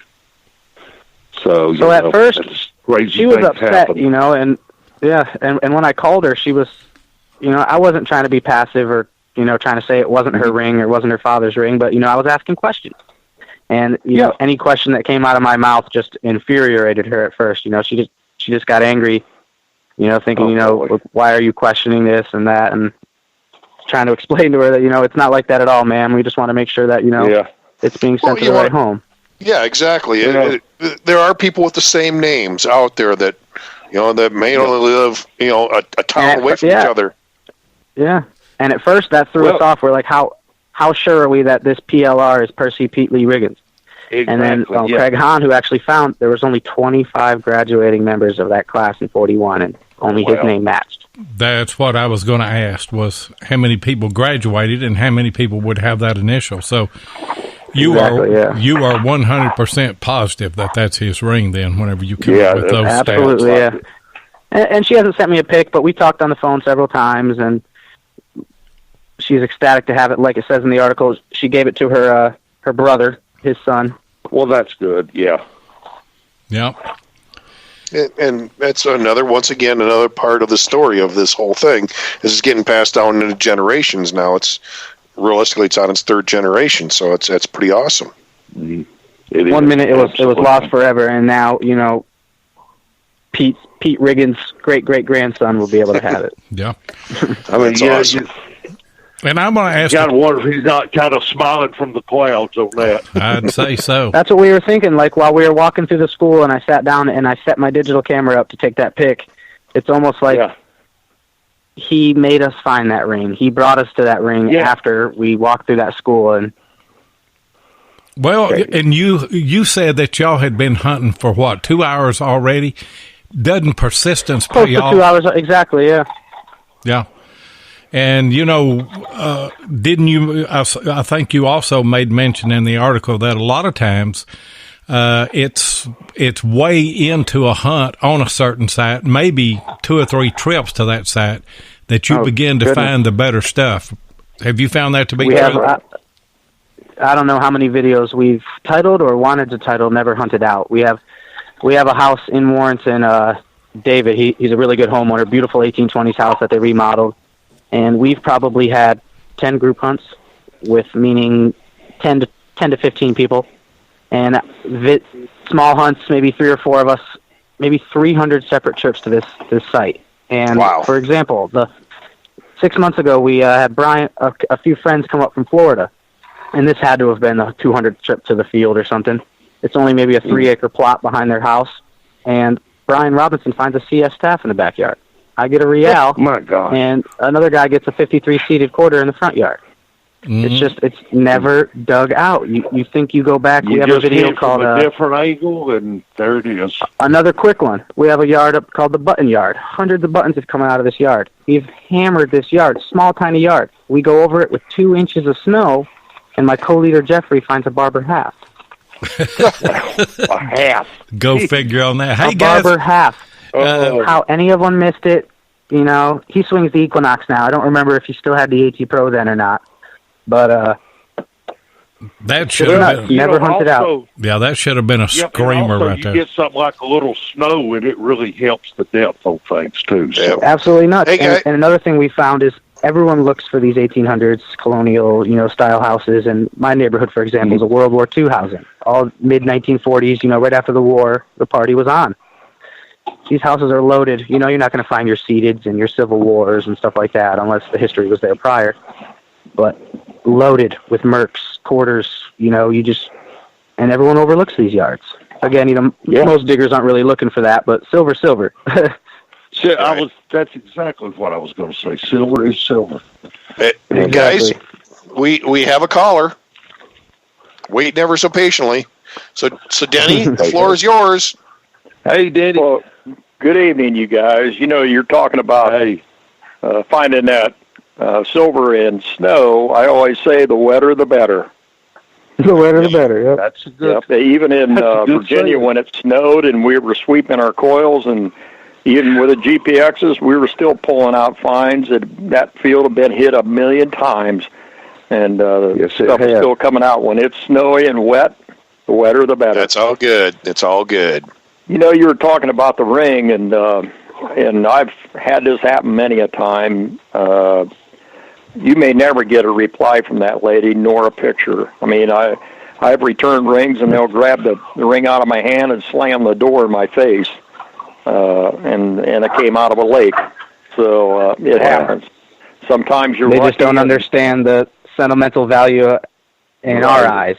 So at first, she was upset, happen. and when I called her, she was, I wasn't trying to be passive or, trying to say it wasn't her ring or wasn't her father's ring, but, I was asking questions. And, any question that came out of my mouth just infuriated her at first. She just got angry. Thinking, why are you questioning this and that? And trying to explain to her that, it's not like that at all, ma'am. We just want to make sure that, it's being sent to the right home. Yeah, exactly. There are people with the same names out there that, that may only live, a town away from each other. Yeah. And at first that threw us off. We're like, how sure are we that this PLR is Percy Pete Lee Riggins? Exactly, and then Craig Hahn, who actually found there was only 25 graduating members of that class in 41, and only his name matched. That's what I was going to ask, was how many people graduated and how many people would have that initial. So you are 100% positive that that's his ring then whenever you come up with those absolutely, stats. Yeah. And she hasn't sent me a pic, but we talked on the phone several times, and she's ecstatic to have it. Like it says in the article, she gave it to her brother, his son, Well, that's good. Yeah. Yeah. And that's once again, another part of the story of this whole thing is it's getting passed down into generations now. It's realistically, it's on its third generation, so it's pretty awesome. Mm-hmm. One minute it was lost forever, and now, you know, Pete Riggins' great-great-grandson will be able to have it. Yeah. I mean, That's yeah, awesome. And I'm going to ask. Got to wonder if he's not kind of smiling from the clouds on that. I'd say so. That's what we were thinking. Like, while we were walking through the school, and I sat down and I set my digital camera up to take that pic. It's almost like he made us find that ring. He brought us to that ring after we walked through that school. And well, and you said that y'all had been hunting for what, 2 hours already? Doesn't persistence close pay to off? 2 hours, exactly. Yeah. Yeah. And, you know, didn't you, I think you also made mention in the article that a lot of times it's way into a hunt on a certain site, maybe 2 or 3 trips to that site, that you begin to find the better stuff. Have you found that to be true? I don't know how many videos we've titled or wanted to title Never Hunted Out. We have a house in Warrenton, David, he's a really good homeowner, beautiful 1820s house that they remodeled. And we've probably had 10 group hunts, meaning 10 to 15 people, and small hunts, maybe 3 or 4 of us, maybe 300 separate trips to this site. And for example, 6 months ago, we had Brian, a few friends come up from Florida, and this had to have been the 200th trip to the field or something. It's only maybe a 3-acre plot behind their house, and Brian Robinson finds a CS staff in the backyard. I get a Real, my God, and another guy gets a 53 seated quarter in the front yard. Mm-hmm. It's never dug out. You think you go back. We have a video called a different angle, and there it is. Another quick one. We have a yard up called the Button Yard. Hundreds of buttons have come out of this yard. We've hammered this yard, small, tiny yard. We go over it with 2 inches of snow, and my co-leader Jeffrey finds a barber half. A half. Go figure on that. Hey, a guys. Barber half. How any of them missed it, you know, he swings the Equinox now. I don't remember if he still had the AT Pro then or not. But that should have been never hunted out. Yeah, that should have been a screamer right there. You get something like a little snow, and it really helps the depth on things too. So. Absolutely nuts. Hey, and another thing we found is everyone looks for these 1800s colonial, style houses. And my neighborhood, for example, is a World War II housing. All mid-1940s, right after the war, the party was on. These houses are loaded. You're not going to find your Seededs and your Civil Wars and stuff like that unless the history was there prior. But loaded with Mercs, quarters, and everyone overlooks these yards. Again, most diggers aren't really looking for that, but silver. That's exactly what I was going to say. Silver is silver. Hey, exactly. Guys, we have a caller waiting ever so patiently. So Denny, the floor is yours. Hey, Denny. Well, good evening, you guys. You're talking about finding that silver in snow. I always say the wetter the better. The wetter the better, yeah. That's a good. Yep. Even in Virginia, when it snowed and we were sweeping our coils, and even with the GPXs, we were still pulling out finds. That field had been hit 1,000,000 times, and stuff is still coming out. When it's snowy and wet, the wetter the better. That's all good. It's all good. You were talking about the ring, and I've had this happen many a time. You may never get a reply from that lady, nor a picture. I mean, I've returned rings, and they'll grab the ring out of my hand and slam the door in my face, and it came out of a lake. So it happens. Sometimes you're They lucky. just don't understand the sentimental value in our eyes.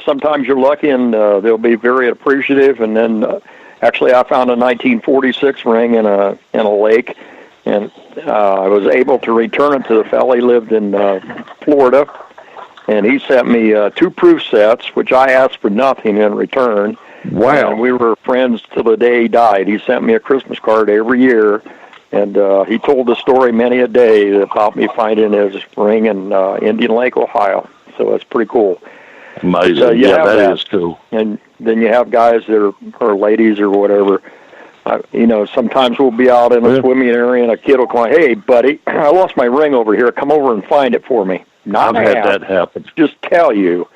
Sometimes you're lucky, and they'll be very appreciative. And then, actually, I found a 1946 ring in a lake, and I was able to return it to the fellow. He lived in Florida, and he sent me 2 proof sets, which I asked for nothing in return. Wow! And we were friends till the day he died. He sent me a Christmas card every year, and he told the story many a day about me finding his ring in Indian Lake, Ohio. So that's pretty cool. Amazing. So that is cool. And then you have guys that are ladies or whatever. Sometimes we'll be out in a swimming area, and a kid will come, "Hey, buddy, I lost my ring over here. Come over and find it for me." I've had that happen. Just tell you.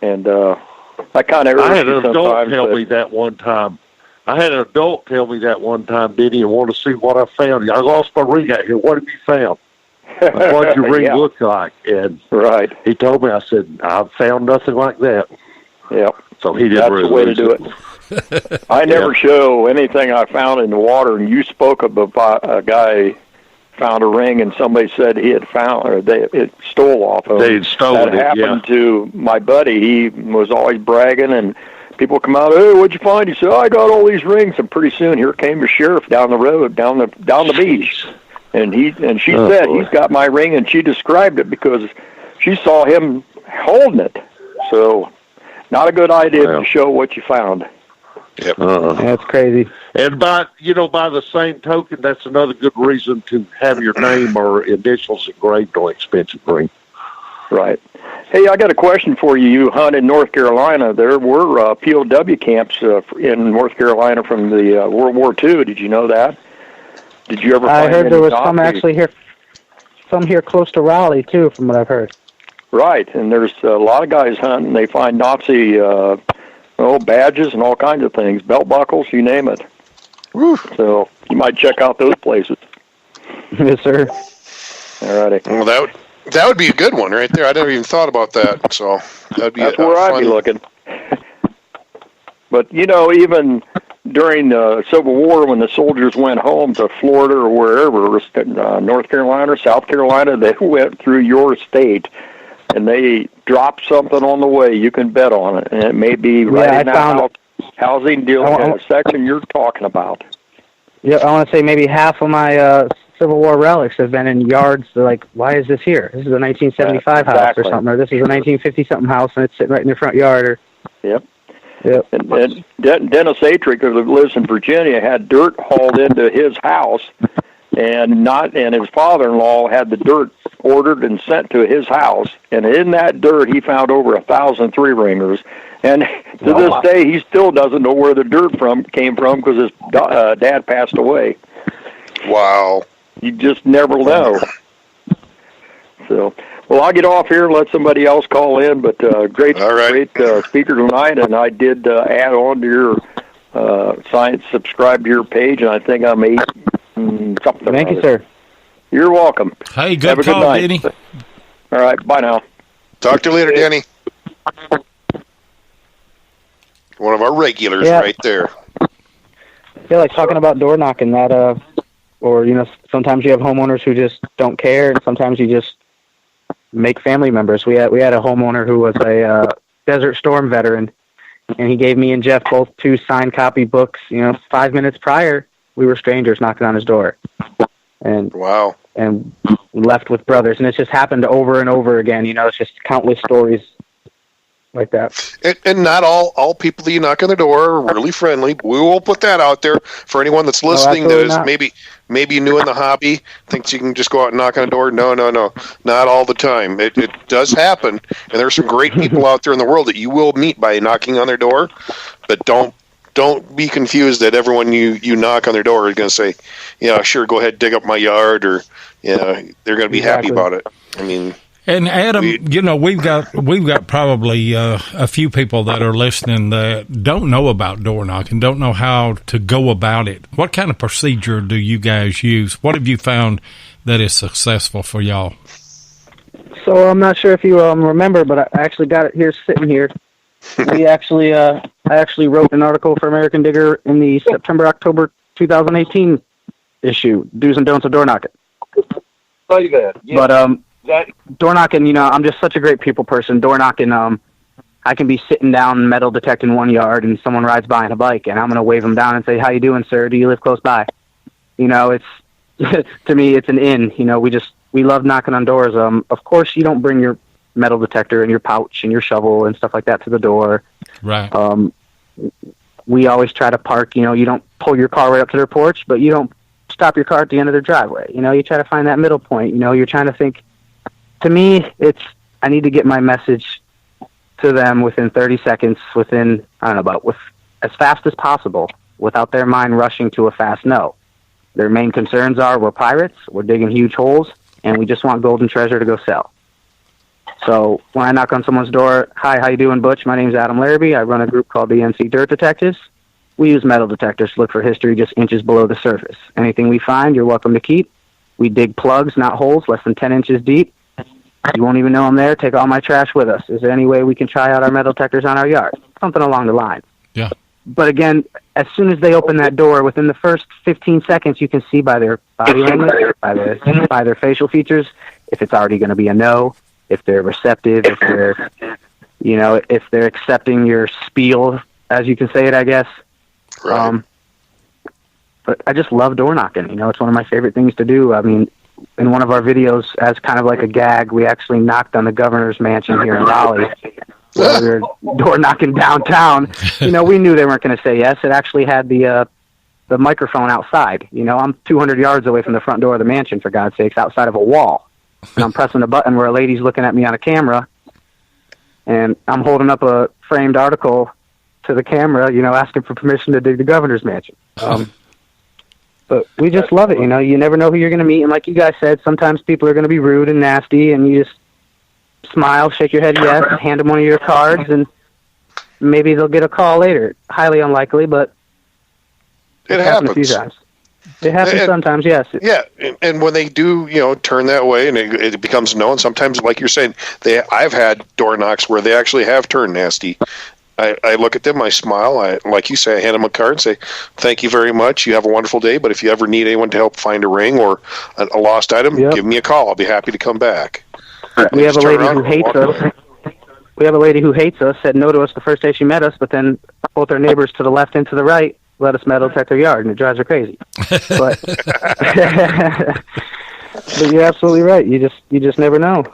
and I kind of I had irks an me adult sometimes. tell but- me that one time. Denny, and want to see what I found. I lost my ring out here. What have you found? What'd your ring Yeah. look like? And Right. he told me, I said, I've found nothing like that. Yeah. So he didn't That's really the way to lose do it. I never show anything I found in the water, and you spoke about a guy found a ring, and somebody said he had found, or it stole off of him. They had stolen that it, happened to my buddy. He was always bragging, and people come out, hey, what'd you find? He said, I got all these rings, and pretty soon here came the sheriff down the road, down the beach, and she said, boy. he's got my ring, and she described it because she saw him holding it. So, not a good idea Well. to show what you found. Yep. That's crazy. And by the same token, that's another good reason to have your name or initials engraved on expensive ring. Right. Hey, I got a question for you. You hunt in North Carolina. There were POW camps in North Carolina from the World War II. Did you know that? Did you ever I find heard any there was some Nazis? actually here, some here close to Raleigh too, from what I've heard. Right, and there's a lot of guys hunting. They find Nazi badges and all kinds of things, belt buckles, you name it. Woo. So you might check out those places. Yes, sir. All righty. Well, that would be a good one right there. I never even thought about that. So that'd be That's where I'd fun. be looking. But, even during the Civil War, when the soldiers went home to Florida or wherever, North Carolina or South Carolina, they went through your state, and they dropped something on the way. You can bet on it. And it may be right I in that found- housing deal section you're talking about. Yeah, I want to say maybe half of my Civil War relics have been in yards. They're like, why is this here? This is a 1975 house Exactly. or something, or this is a 1950-something house, and it's sitting right in your front yard. Or Yep. Yep. And Dennis Atrick, who lives in Virginia, had dirt hauled into his house, and his father-in-law had the dirt ordered and sent to his house. And in that dirt, he found over 1,000 three-ringers. And to this day, he still doesn't know where the dirt came from because his dad passed away. Wow. You just never know. So, well, I'll get off here and let somebody else call in. But great speaker tonight, and I did add on to your science, subscribe to your page, and I think I made something. Thank you, sir. You're welcome. Hey, Have good a call, night. Denny. All right, bye now. Talk to you later, Danny. One of our regulars Yeah. right there. Yeah, like talking about door knocking, that, or, sometimes you have homeowners who just don't care, and sometimes you just make family members. We had a homeowner who was a Desert Storm veteran, and he gave me and Jeff both 2 signed copy books. 5 minutes prior, we were strangers knocking on his door. And Wow. and we left with brothers, and it's just happened over and over again. It's just countless stories like that. And not all people that you knock on the door are really friendly. We will put that out there for anyone that's listening that is absolutely maybe new in the hobby, thinks you can just go out and knock on a door. No. Not all the time. It does happen, and there's some great people out there in the world that you will meet by knocking on their door, but don't be confused that everyone you knock on their door is going to say, yeah, sure, go ahead, dig up my yard, or they're going to be happy about it. I mean, and Adam, we've got probably a few people that are listening that don't know about door knocking, don't know how to go about it. What kind of procedure do you guys use? What have you found that is successful for y'all? So I'm not sure if you remember, but I actually got it here, sitting here. I actually wrote an article for American Digger in the September-October 2018 issue, Do's and Don'ts of Door Knocking. Say that. Yeah. But door knocking, I'm just such a great people person. Door knocking, I can be sitting down metal detecting one yard, and someone rides by on a bike, and I'm going to wave them down and say, "How you doing, sir? Do you live close by?" It's to me, it's an in. We love knocking on doors. Of course, you don't bring your metal detector and your pouch and your shovel and stuff like that to the door. Right. We always try to park. You don't pull your car right up to their porch, but you don't stop your car at the end of their driveway. You try to find that middle point. You're trying to think. To me, I need to get my message to them within 30 seconds, within, as fast as possible, without their mind rushing to a fast no. Their main concerns are, we're pirates, we're digging huge holes, and we just want gold and treasure to go sell. So when I knock on someone's door, hi, how you doing, Butch? My name's Adam Larrabee. I run a group called the NC Dirt Detectives. We use metal detectors to look for history just inches below the surface. Anything we find, you're welcome to keep. We dig plugs, not holes, less than 10 inches deep. You won't even know I'm there. Take all my trash with us. Is there any way we can try out our metal detectors on our yard? Something along the line. Yeah. But again, as soon as they open that door, within the first 15 seconds, you can see by their body language, by their facial features, if it's already going to be a no, if they're receptive, if they're, if they're accepting your spiel, as you can say it, I guess. Right. But I just love door knocking. It's one of my favorite things to do. I mean, in one of our videos, as kind of like a gag, we actually knocked on the governor's mansion here in Raleigh. While we were door knocking downtown. We knew they weren't going to say yes. It actually had the microphone outside. I'm 200 yards away from the front door of the mansion, for God's sakes, outside of a wall. And I'm pressing a button where a lady's looking at me on a camera, and I'm holding up a framed article to the camera, asking for permission to dig the governor's mansion. But we just love it, You never know who you're going to meet, and like you guys said, sometimes people are going to be rude and nasty, and you just smile, shake your head yes, hand them one of your cards, and maybe they'll get a call later. Highly unlikely, but it happens a few times. It happens sometimes, yes. Yeah, and when they do, turn that way, and it becomes known. Sometimes, like you're saying, I've had door knocks where they actually have turned nasty. I look at them, I smile, like you say, I hand them a card and say, "Thank you very much. You have a wonderful day. But if you ever need anyone to help find a ring or a lost item, give me a call. I'll be happy to come back." We have a lady who hates us. We have a lady who hates us, said no to us the first day she met us, but then both our neighbors to the left and to the right let us metal detect their yard, and it drives her crazy. But, but you're absolutely right. You just never know.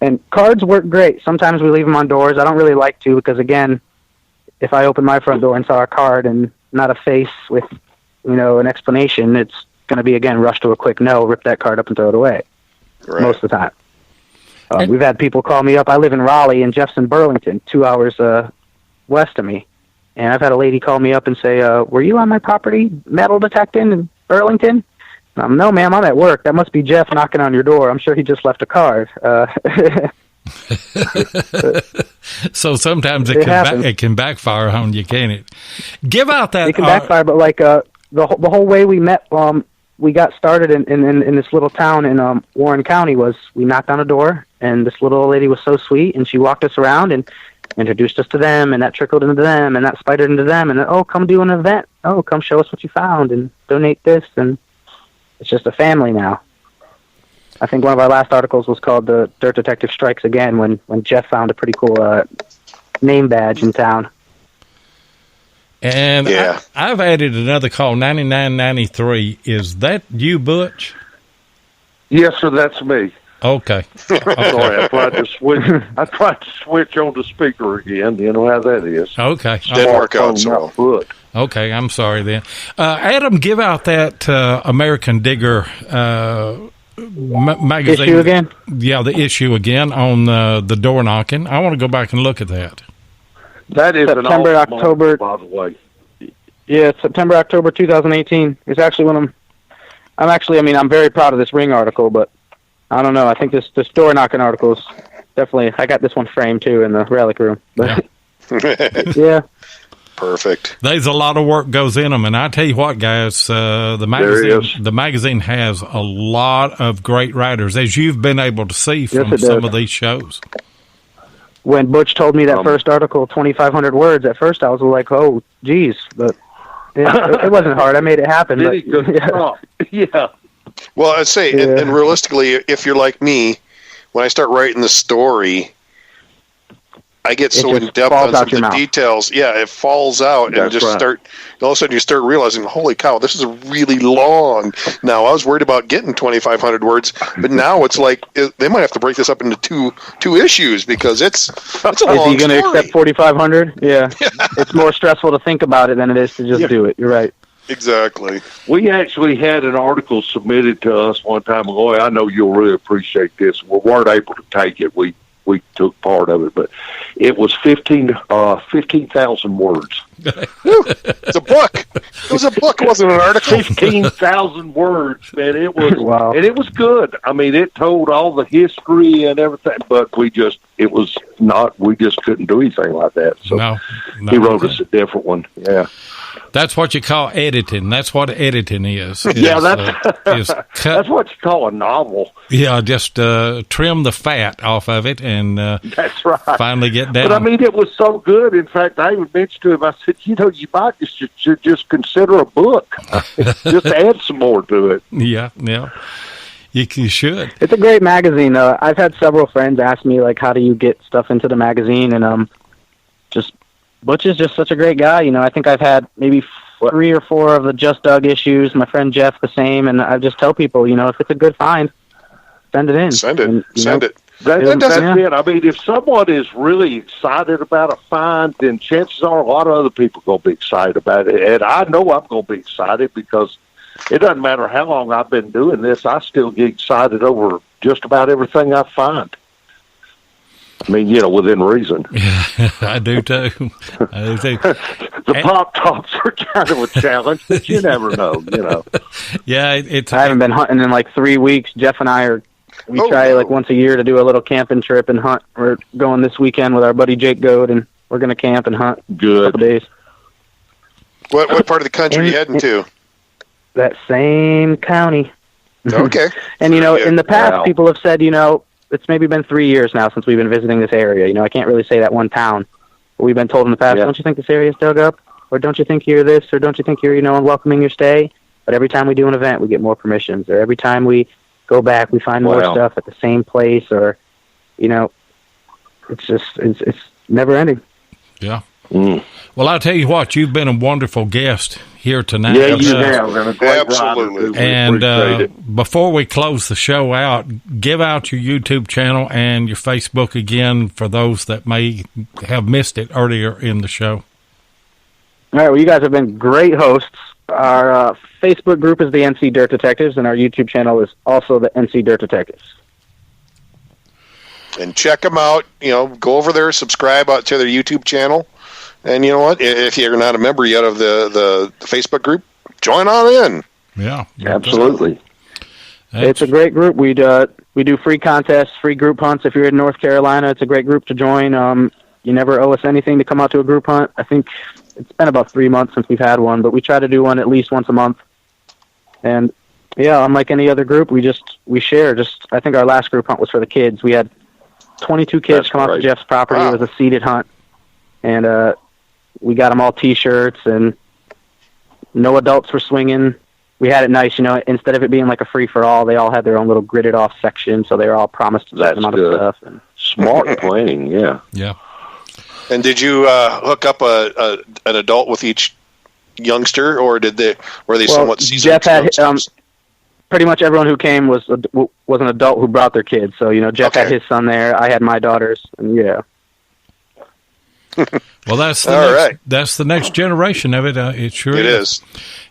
And cards work great. Sometimes we leave them on doors. I don't really like to because, again, if I open my front door and saw a card and not a face with, an explanation, it's going to be, again, rush to a quick no, rip that card up and throw it away. Right. Most of the time. We've had people call me up. I live in Raleigh and Jeff's in Burlington, 2 hours west of me. And I've had a lady call me up and say, were you on my property metal detecting in Burlington? No, ma'am, I'm at work. That must be Jeff knocking on your door. I'm sure he just left a card. So sometimes it can backfire on you, can it? Give out that... It can backfire, but like the whole way we met... we got started in this little town in Warren County was we knocked on a door, and this little old lady was so sweet, and she walked us around and introduced us to them, and that trickled into them, and that spidered into them, and oh, come do an event. Oh, come show us what you found and donate this, and it's just a family now. I think one of our last articles was called "The Dirt Detective Strikes Again" when Jeff found a pretty cool name badge in town. And yeah. I've added another call, 9993. Is that you, Butch? Yes, sir, that's me. Okay. Sorry, I tried to switch on the speaker again. You know how that is. Okay. Didn't work out so well. Okay, I'm sorry then. Adam, give out that American Digger magazine. Issue again? Yeah, the issue again on the door knocking. I want to go back and look at that. That is September, October, by the way. Yeah, September, October 2018. It's actually when I'm very proud of this ring article, but I don't know. I think this door knocking article is definitely. I got this one framed too in the Relic room. But, yeah. Perfect. There's a lot of work goes in them, and I tell you what, guys, the magazine has a lot of great writers, as you've been able to see from some of these shows. When Butch told me that first article, 2,500 words, at first I was like, oh, geez. But it wasn't hard. I made it happen. Yeah. Well, I'd say, and realistically, if you're like me, when I start writing the story, I get so in depth on some of the details. Yeah, it falls out, and all of a sudden you start realizing, holy cow, this is really long. Now, I was worried about getting 2,500 words, but now it's like they might have to break this up into two issues because it's a long story. Is he going to accept 4,500? Yeah. It's more stressful to think about it than it is to just do it. You're right. Exactly. We actually had an article submitted to us one time ago. I know you'll really appreciate this. We weren't able to take it. We took part of it, but it was 15,000 words. It's a book. It was a book. It wasn't an article. 15,000 words, man. It was, Wow. and it was good. I mean, it told all the history and everything, but we just couldn't do anything like that. So No, he wrote us a different one. Yeah. That's what you call editing. That's what editing is. Yeah, is cut. That's what you call a novel. Yeah, just trim the fat off of it and That's right. finally get down. But I mean, it was so good. In fact, I even mentioned to him, I said, you might should just consider a book. Just add some more to it. yeah. You should. It's a great magazine. I've had several friends ask me, like, how do you get stuff into the magazine? And Butch is just such a great guy. I think I've had maybe 3 or 4 of the Just Dug issues. My friend Jeff the same. And I just tell people, if it's a good find, send it in. Send it. And, Send it. That's doesn't- it. I mean, if someone is really excited about a find, then chances are a lot of other people are going to be excited about it. And I know I'm going to be excited because it doesn't matter how long I've been doing this, I still get excited over just about everything I find. I mean, within reason. I do too. The pop tops are kind of a challenge, but you never know. Yeah, I haven't been hunting in like 3 weeks. Jeff and I try like once a year to do a little camping trip and hunt. We're going this weekend with our buddy Jake Goad, and we're going to camp and hunt Good. a couple days. What part of the country are you heading to? That same county. Okay. And, in the past, Wow. people have said, it's maybe been 3 years now since we've been visiting this area. I can't really say that one town. But we've been told in the past, don't you think this area's dug up? Or don't you think you're this? Or don't you think you're, welcoming your stay? But every time we do an event, we get more permissions. Or every time we go back, we find more Wow. stuff at the same place. Or, it's just, it's never ending. Yeah. Well, I'll tell you what, you've been a wonderful guest here tonight. Yeah, you have. And a great Absolutely. rider, too. We And appreciate it. before we close the show out, give out your YouTube channel and your Facebook again for those that may have missed it earlier in the show. All right, well, you guys have been great hosts. Our Facebook group is the NC Dirt Detectives, and our YouTube channel is also the NC Dirt Detectives. And check them out. Go over there, subscribe to their YouTube channel. And you know what? If you're not a member yet of the Facebook group, join on in. Yeah. Absolutely. It's a great group. We do free contests, free group hunts. If you're in North Carolina, it's a great group to join. You never owe us anything to come out to a group hunt. I think it's been about 3 months since we've had one, but we try to do one at least once a month. And yeah, unlike any other group, we share. I think our last group hunt was for the kids. We had 22 kids That's come out to great. Jeff's property. Wow. It was a seated hunt, and we got them all T-shirts, and no adults were swinging. We had it nice, instead of it being like a free-for-all, they all had their own little gridded-off section, so they were all promised a certain That's amount good. of stuff. And Smart planning, yeah. Yeah. And did you hook up an adult with each youngster, or were they somewhat seasoned? Jeff had youngsters? pretty much everyone who came was an adult who brought their kids. So Jeff Okay. had his son there, I had my daughters, and yeah. Well, that's All right. That's the next generation of it. It sure It is.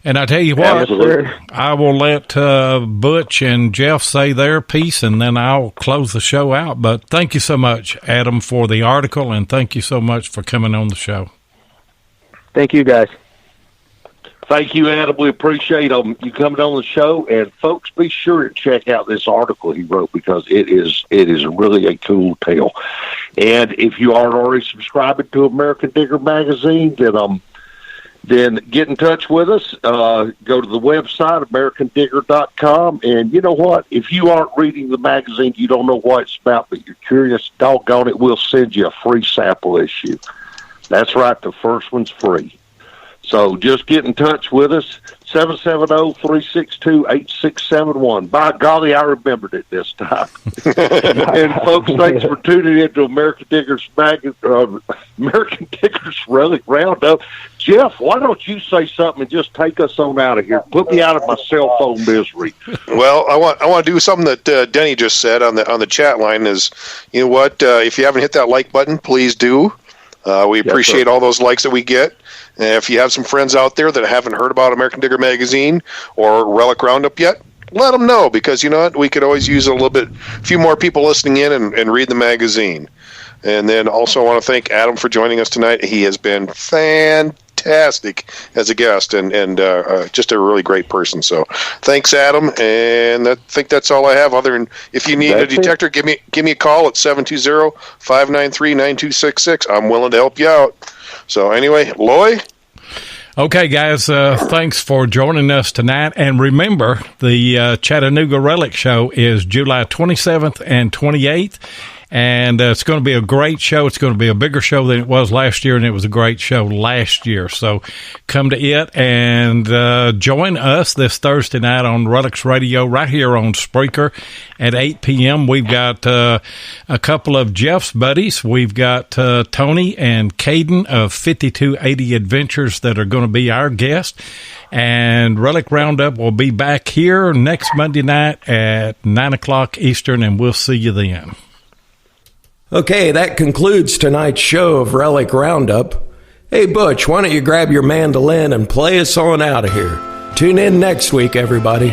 And I tell you what, Absolutely. I will let Butch and Jeff say their piece, and then I'll close the show out. But thank you so much, Adam, for the article, and thank you so much for coming on the show. Thank you, guys. Thank you, Adam. We appreciate you coming on the show. And folks, be sure to check out this article he wrote because it is really a cool tale. And if you aren't already subscribing to American Digger magazine, then get in touch with us. Go to the website, AmericanDigger.com. And you know what? If you aren't reading the magazine, you don't know what it's about, but you're curious, doggone it, we'll send you a free sample issue. That's right. The first one's free. So just get in touch with us, 770-362-8671. By golly, I remembered it this time. And folks, thanks for tuning in to American Digger's Relic Roundup. Jeff, why don't you say something and just take us on out of here? Put me out of my cell phone misery. Well, I want to do something that Denny just said on the chat line. Is you know what? If you haven't hit that like button, please do. We appreciate all those likes that we get. And if you have some friends out there that haven't heard about American Digger Magazine or Relic Roundup yet, let them know because you know what? We could always use a few more people listening in and read the magazine. And then also I want to thank Adam for joining us tonight. He has been fantastic. fantastic as a guest, and just a really great person. So thanks, Adam. And I think that's all I have. Other than if you need a detector, give me a call at 720-593-9266. I'm willing to help you out. So anyway, Loy. Okay, guys, thanks for joining us tonight. And remember, the Chattanooga Relic Show is July 27th and 28th. And it's going to be a great show. It's going to be a bigger show than it was last year, and it was a great show last year. So come to it and join us this Thursday night on Relics Radio right here on Spreaker at 8 p.m. We've got a couple of Jeff's buddies. We've got Tony and Caden of 5280 Adventures that are going to be our guests. And Relic Roundup will be back here next Monday night at 9 o'clock Eastern, and we'll see you then. Okay, that concludes tonight's show of Relic Roundup. Hey, Butch, why don't you grab your mandolin and play us on out of here? Tune in next week, everybody.